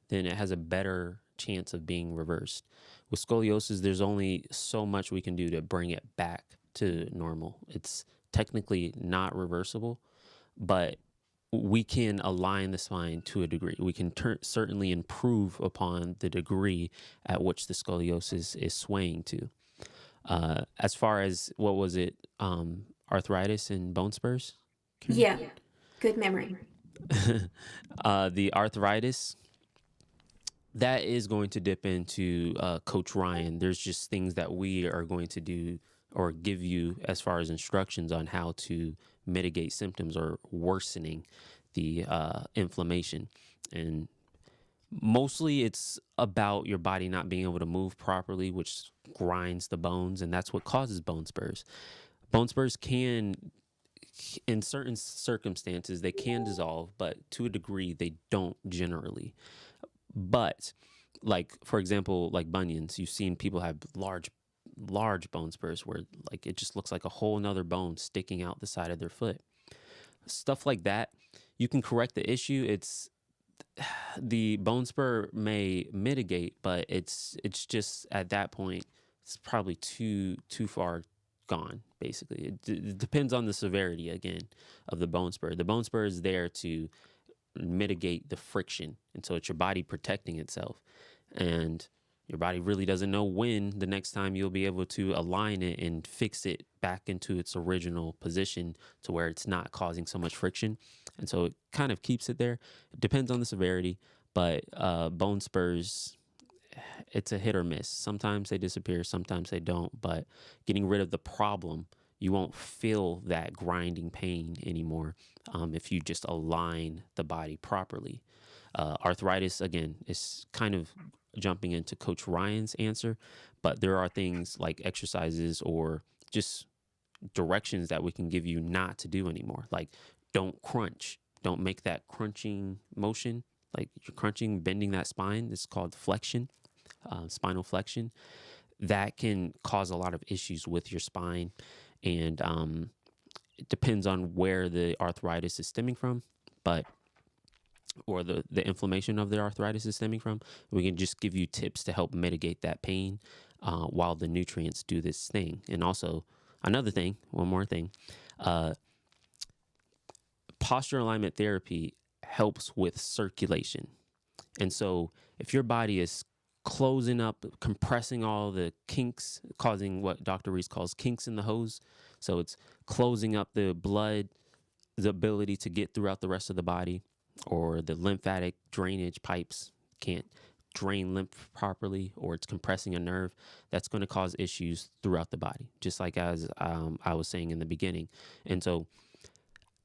then it has a better chance of being reversed. With scoliosis, there's only so much we can do to bring it back to normal. It's technically not reversible, but we can align the spine to a degree. We can certainly improve upon the degree at which the scoliosis is swaying to. As far as what was it, arthritis and bone spurs? Yeah, good memory. The arthritis, that is going to dip into Coach Ryan. There's just things that we are going to do or give you as far as instructions on how to mitigate symptoms or worsening the inflammation. And mostly it's about your body not being able to move properly, which grinds the bones, and that's what causes bone spurs. Bone spurs can, in certain circumstances, they can dissolve, but to a degree, they don't generally. But, like, for example, like bunions, you've seen people have large bone spurs where, like, it just looks like a whole nother bone sticking out the side of their foot. Stuff like that, you can correct the issue. It's the bone spur may mitigate, but it's just at that point it's probably too far gone. Basically, it depends on the severity again of the bone spur. The bone spur is there to mitigate the friction, and so it's your body protecting itself, and your body really doesn't know when the next time you'll be able to align it and fix it back into its original position to where it's not causing so much friction. And so it kind of keeps it there. It depends on the severity, but bone spurs, it's a hit or miss. Sometimes they disappear, sometimes they don't. But getting rid of the problem, you won't feel that grinding pain anymore if you just align the body properly. Arthritis, again, is kind of jumping into Coach Ryan's answer, but there are things like exercises or just directions that we can give you not to do anymore. Like, don't crunch. Don't make that crunching motion. Like you're crunching, bending that spine. It's called flexion, spinal flexion. That can cause a lot of issues with your spine. And it depends on where the arthritis is stemming from, but or the inflammation of the arthritis is stemming from. We can just give you tips to help mitigate that pain while the nutrients do this thing. And also, another thing, one more thing, posture alignment therapy helps with circulation. And so if your body is closing up, compressing all the kinks, causing what Dr. Reese calls kinks in the hose, so it's closing up the blood, the ability to get throughout the rest of the body, or the lymphatic drainage pipes can't drain lymph properly, or it's compressing a nerve, that's going to cause issues throughout the body, just like as I was saying in the beginning. And so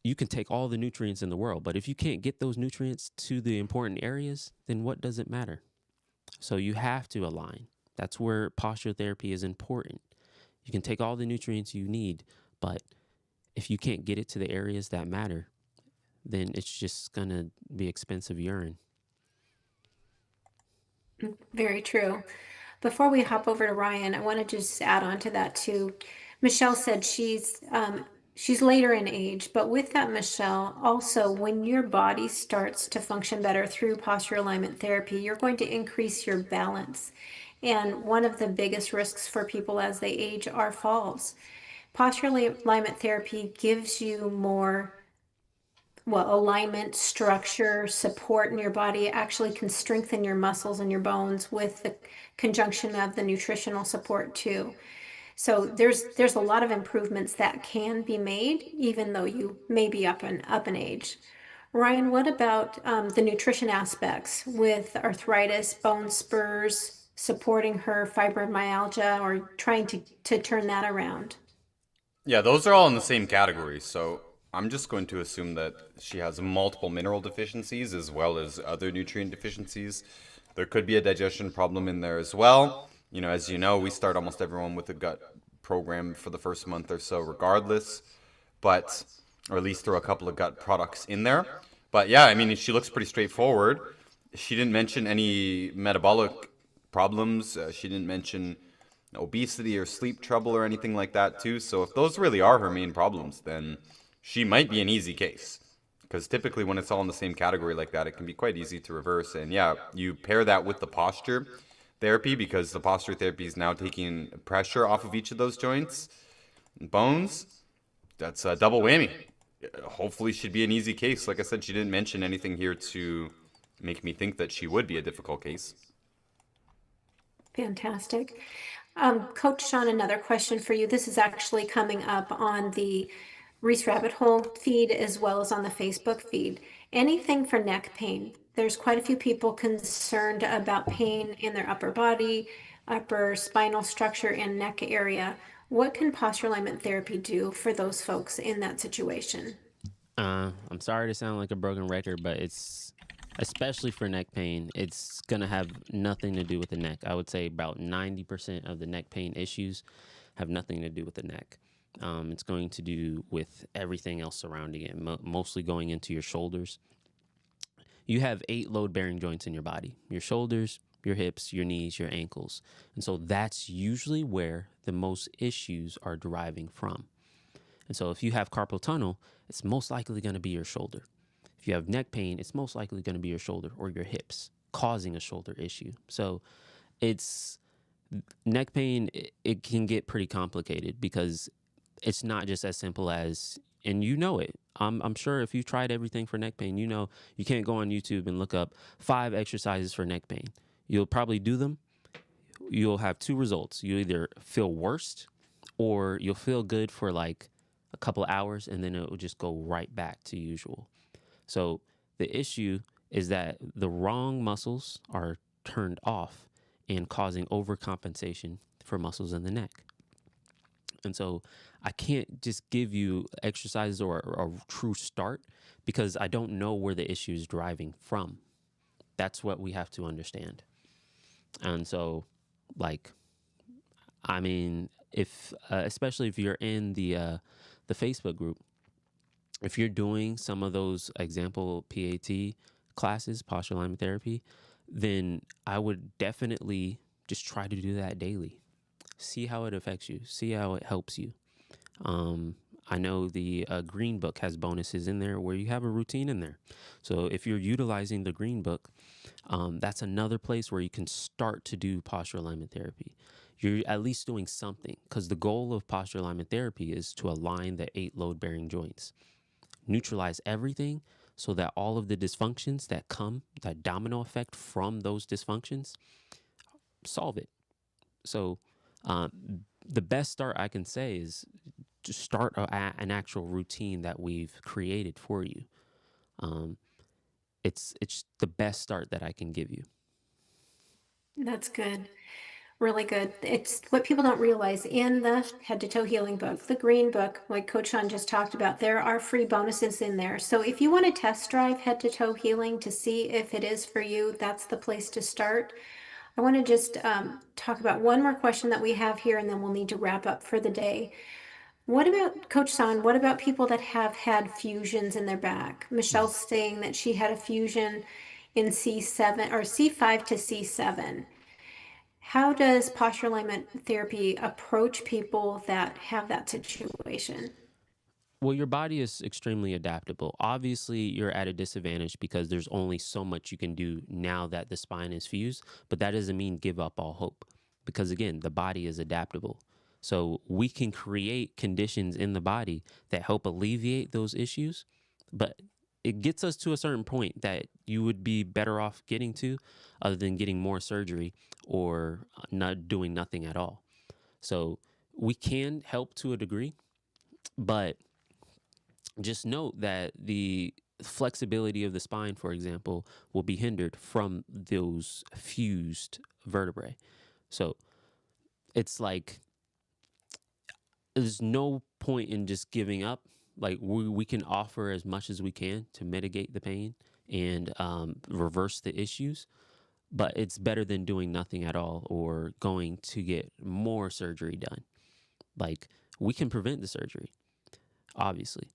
you can take all the nutrients in the world, but if you can't get those nutrients to the important areas, then what does it matter? So you have to align. That's where posture therapy is important. You can take all the nutrients you need, but if you can't get it to the areas that matter, then it's just going to be expensive urine. Very true. Before we hop over to Ryan, I want to just add on to that too. Michelle said she's later in age, but with that, Michelle, also when your body starts to function better through posture alignment therapy, you're going to increase your balance. And one of the biggest risks for people as they age are falls. Posture alignment therapy gives you more alignment, structure, support in your body. It actually can strengthen your muscles and your bones with the conjunction of the nutritional support too. So there's a lot of improvements that can be made, even though you may be up in age. Ryan, what about the nutrition aspects with arthritis, bone spurs, supporting her fibromyalgia, or trying to turn that around? Yeah, those are all in the same category. So I'm just going to assume that she has multiple mineral deficiencies as well as other nutrient deficiencies. There could be a digestion problem in there as well. As you know, we start almost everyone with a gut program for the first month or so, regardless, but, or at least throw a couple of gut products in there. But yeah, I mean, she looks pretty straightforward. She didn't mention any metabolic problems. She didn't mention obesity or sleep trouble or anything like that, too. So if those really are her main problems, then she might be an easy case. Because typically, when it's all in the same category like that, it can be quite easy to reverse. And yeah, you pair that with the posture therapy, because the posture therapy is now taking pressure off of each of those joints and bones. That's a double whammy. Hopefully, she'd be an easy case. Like I said, she didn't mention anything here to make me think that she would be a difficult case. Fantastic. Coach Sean, another question for you. This is actually coming up on the Reese Rabbit Hole feed as well as on the Facebook feed. Anything for neck pain? There's quite a few people concerned about pain in their upper body, upper spinal structure, and neck area. What can posture alignment therapy do for those folks in that situation? I'm sorry to sound like a broken record, but it's especially for neck pain, it's going to have nothing to do with the neck. I would say about 90% of the neck pain issues have nothing to do with the neck. It's going to do with everything else surrounding it, mostly going into your shoulders. You have 8 load-bearing joints in your body: your shoulders, your hips, your knees, your ankles. And so that's usually where the most issues are deriving from. And so if you have carpal tunnel, it's most likely going to be your shoulder. If you have neck pain, it's most likely going to be your shoulder or your hips causing a shoulder issue. So it's neck pain, it can get pretty complicated because it's not just as simple as, and you know it. I'm sure if you tried everything for neck pain, you can't go on YouTube and look up 5 exercises for neck pain. You'll probably do them. You'll have 2 results. You either feel worse or you'll feel good for like a couple of hours and then it will just go right back to usual. So the issue is that the wrong muscles are turned off and causing overcompensation for muscles in the neck. And so I can't just give you exercises or a true start because I don't know where the issue is driving from. That's what we have to understand. And so, if especially if you're in the Facebook group, if you're doing some of those example PAT classes, posture alignment therapy, then I would definitely just try to do that daily. See how it affects you. See how it helps you. I know the Green Book has bonuses in there where you have a routine in there. So if you're utilizing the Green Book, that's another place where you can start to do posture alignment therapy. You're at least doing something because the goal of posture alignment therapy is to align the 8 load-bearing joints. Neutralize everything so that all of the dysfunctions that come, that domino effect from those dysfunctions, solve it. So the best start I can say is to start an actual routine that we've created for you. It's the best start that I can give you. That's good. Really good. It's what people don't realize in the Head to Toe Healing book, the Green Book, like Coach Sean just talked about, there are free bonuses in there. So if you want to test drive Head to Toe Healing to see if it is for you, that's the place to start. I want to just talk about one more question that we have here, and then we'll need to wrap up for the day. What about, Coach San, what about people that have had fusions in their back? Michelle's saying that she had a fusion in C7 or C5 to C7. How does posture alignment therapy approach people that have that situation? Well, your body is extremely adaptable. Obviously, you're at a disadvantage because there's only so much you can do now that the spine is fused, but that doesn't mean give up all hope because, again, the body is adaptable. So we can create conditions in the body that help alleviate those issues, but it gets us to a certain point that you would be better off getting to other than getting more surgery or not doing nothing at all. So we can help to a degree, but just note that the flexibility of the spine, for example, will be hindered from those fused vertebrae. So it's like there's no point in just giving up Like we can offer as much as we can to mitigate the pain and reverse the issues, but it's better than doing nothing at all or going to get more surgery done. Like, we can prevent the surgery, obviously,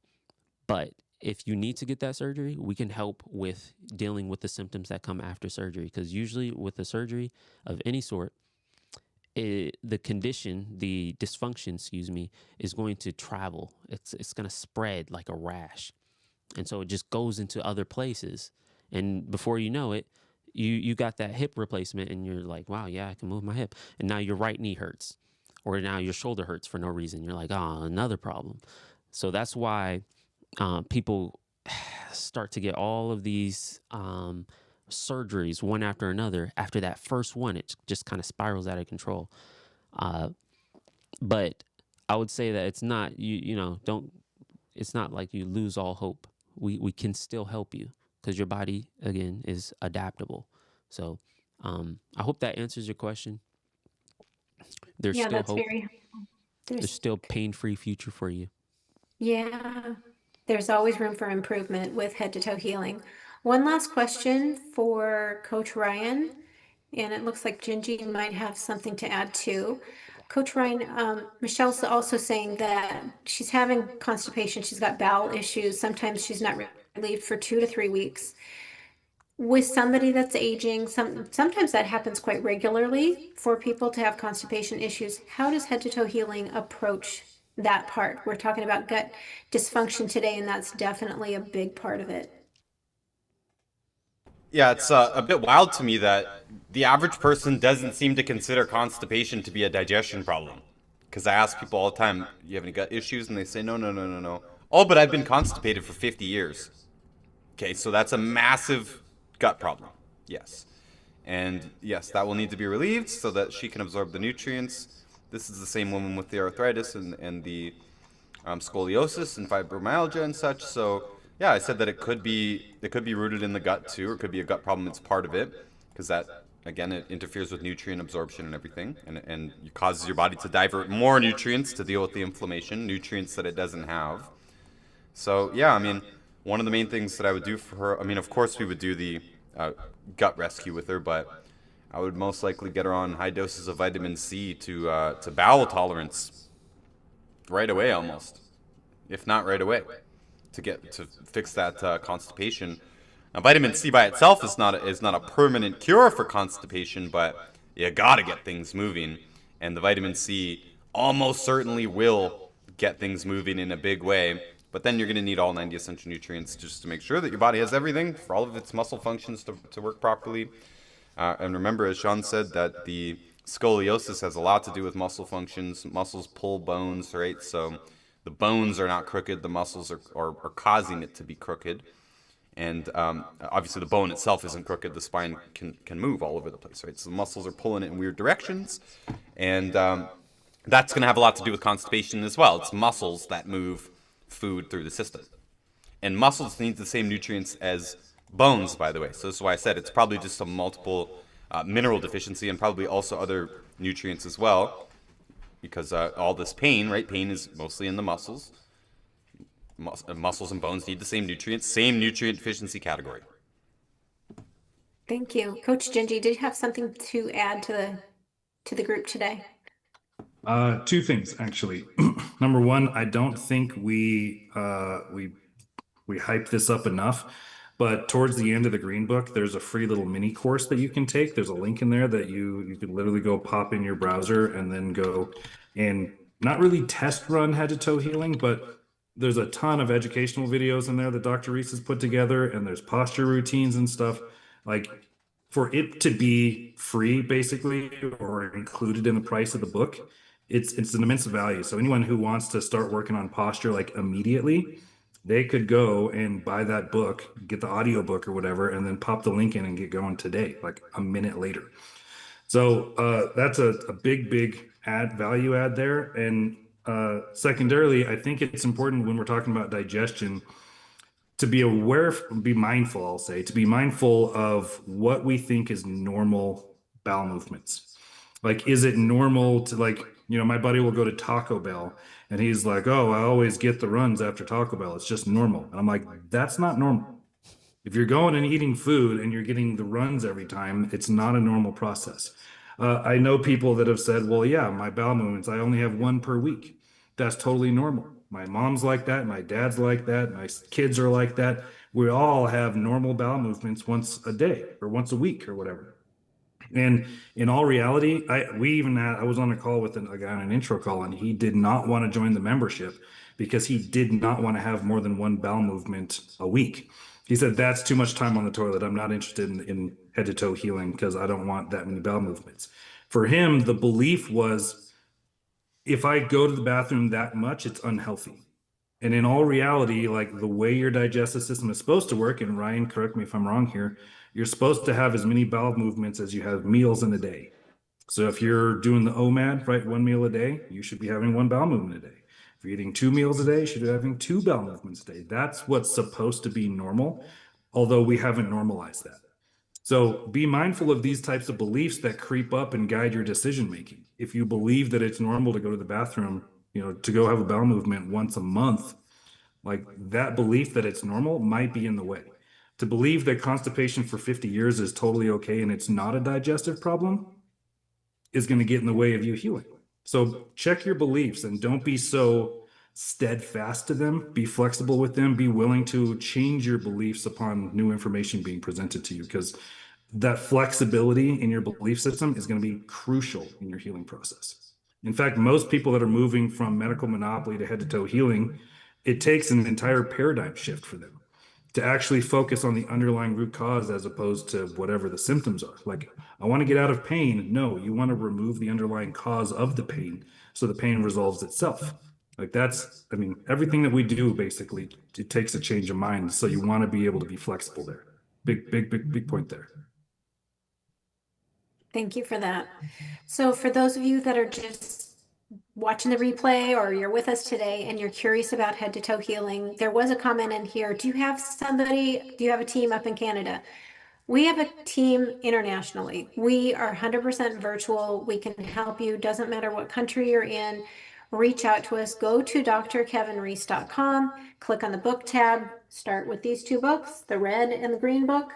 but if you need to get that surgery, we can help with dealing with the symptoms that come after surgery. Because usually with the surgery of any sort, the condition, the dysfunction, excuse me, is going to travel. It's going to spread like a rash. And so it just goes into other places. And before you know it, you got that hip replacement and you're like, wow, yeah, I can move my hip. And now your right knee hurts, or now your shoulder hurts for no reason. You're like, oh, another problem. So that's why people start to get all of these surgeries one after another. After that first one, it just kind of spirals out of control. But I would say that it's not, it's not like you lose all hope. We can still help you because your body, again, is adaptable. So I hope that answers your question. There's Yeah, still that's hope. very helpful. There's still pain-free future for you. Yeah, there's always room for improvement with head to toe healing. One last question for Coach Ryan, and it looks like Gingy might have something to add too. Coach Ryan, Michelle's also saying that she's having constipation. She's got bowel issues. Sometimes she's not relieved for 2 to 3 weeks. With somebody that's aging, sometimes that happens quite regularly for people to have constipation issues. How does head to toe healing approach that part? We're talking about gut dysfunction today, and that's definitely a big part of it. Yeah, it's a bit wild to me that the average person doesn't seem to consider constipation to be a digestion problem. Because I ask people all the time, you have any gut issues? And they say, no, no, no, no, no. Oh, but I've been constipated for 50 years. Okay, so that's a massive gut problem. Yes. And yes, that will need to be relieved so that she can absorb the nutrients. This is the same woman with the arthritis and the scoliosis and fibromyalgia and such. So yeah, I said that it could be rooted in the gut too, or it could be a gut problem. It's part of it because that, again, it interferes with nutrient absorption and everything, and it causes your body to divert more nutrients to deal with the inflammation, nutrients that it doesn't have. So yeah, I mean, one of the main things that I would do for her, I mean, of course we would do the gut rescue with her, but I would most likely get her on high doses of vitamin C to bowel tolerance right away, almost, if not right away, to fix that constipation. Now, vitamin C by itself is not a permanent cure for constipation, but you gotta get things moving, and the vitamin C almost certainly will get things moving in a big way. But then you're going to need all 90 essential nutrients just to make sure that your body has everything for all of its muscle functions to work properly. And remember, as Sean said, that the scoliosis has a lot to do with muscle functions. Muscles pull bones, right? So the bones are not crooked. The muscles are causing it to be crooked. And obviously the bone itself isn't crooked. The spine can move all over the place, right? So the muscles are pulling it in weird directions. And that's going to have a lot to do with constipation as well. It's muscles that move food through the system. And muscles need the same nutrients as bones, by the way. So this is why I said it's probably just a multiple mineral deficiency and probably also other nutrients as well. Because all this pain, right? Pain is mostly in the muscles. Muscles and bones need the same nutrients, same nutrient deficiency category. Thank you. Coach Gingy, did you have something to add to the group today? Two things, actually. Number one, I don't think we hype this up enough, but towards the end of the Green Book, there's a free little mini course that you can take. There's a link in there that you can literally go pop in your browser and then go and not really test run head to toe healing, but there's a ton of educational videos in there that Dr. Reese has put together, and there's posture routines and stuff. Like, for it to be free, basically, or included in the price of the book, it's an immense value. So anyone who wants to start working on posture like immediately, they could go and buy that book, get the audio book or whatever, and then pop the link in and get going today, like a minute later. So that's a big value add there. And secondarily, I think it's important when we're talking about digestion to be aware, be mindful, I'll say, to be mindful of what we think is normal bowel movements. Like, is it normal to, like, My buddy will go to Taco Bell and he's like, "Oh, I always get the runs after Taco Bell. It's just normal." And I'm like, "That's not normal. If you're going and eating food and you're getting the runs every time, it's not a normal process." I know people that have said, "Well, yeah, my bowel movements, I only have one per week." That's totally normal. My mom's like that. My dad's like that. My kids are like that. We all have normal bowel movements once a day or once a week or whatever. And in all reality, I was on a call with a guy on an intro call, and he did not want to join the membership because he did not want to have more than one bowel movement a week. He said, "That's too much time on the toilet. I'm not interested in head to toe healing because I don't want that many bowel movements." For him, the belief was, if I go to the bathroom that much, it's unhealthy. And in all reality, like the way your digestive system is supposed to work, and Ryan, correct me if I'm wrong here, you're supposed to have as many bowel movements as you have meals in a day. So if you're doing the OMAD, right, one meal a day, you should be having one bowel movement a day. If you're eating 2 meals a day, you should be having two bowel movements a day. That's what's supposed to be normal, although we haven't normalized that. So be mindful of these types of beliefs that creep up and guide your decision making. If you believe that it's normal to go to the bathroom, to go have a bowel movement once a month, like that belief that it's normal might be in the way. To believe that constipation for 50 years is totally okay and it's not a digestive problem is going to get in the way of you healing. So check your beliefs and don't be so steadfast to them. Be flexible with them. Be willing to change your beliefs upon new information being presented to you, because that flexibility in your belief system is going to be crucial in your healing process. In fact, most people that are moving from medical monopoly to head to toe healing, it takes an entire paradigm shift for them to actually focus on the underlying root cause as opposed to whatever the symptoms are. Like, I want to get out of pain. No, you want to remove the underlying cause of the pain so the pain resolves itself. Like everything that we do, basically, it takes a change of mind. So you want to be able to be flexible there. Big point there. Thank you for that. So for those of you that are just watching the replay or you're with us today and you're curious about head to toe healing, there was a comment in here. Do you have a team up in Canada? We have a team internationally. We are 100% virtual. We can help you. Doesn't matter what country you're in. Reach out to us. Go to drkevinreese.com, click on the book tab, start with these two books, the red and the green book.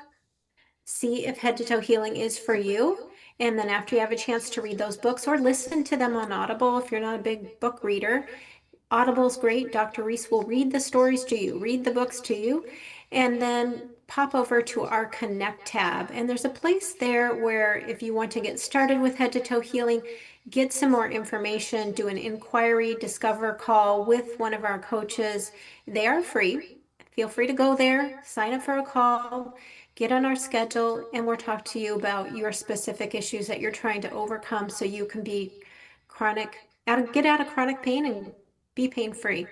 See if head to toe healing is for you. And then after you have a chance to read those books or listen to them on Audible, if you're not a big book reader, Audible's great. Dr. Reese will read the stories to you, read the books to you, and then pop over to our Connect tab. And there's a place there where if you want to get started with head to toe healing, get some more information, do an inquiry, discover call with one of our coaches. They are free. Feel free to go there, sign up for a call, get on our schedule, and we'll talk to you about your specific issues that you're trying to overcome so you can be get out of chronic pain and be pain-free.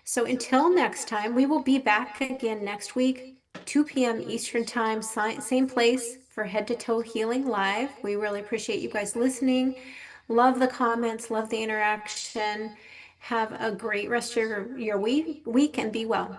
So until next time, we will be back again next week, 2 p.m. Eastern Time, same place for Head to Toe Healing Live. We really appreciate you guys listening. Love the comments, love the interaction. Have a great rest of your week and be well.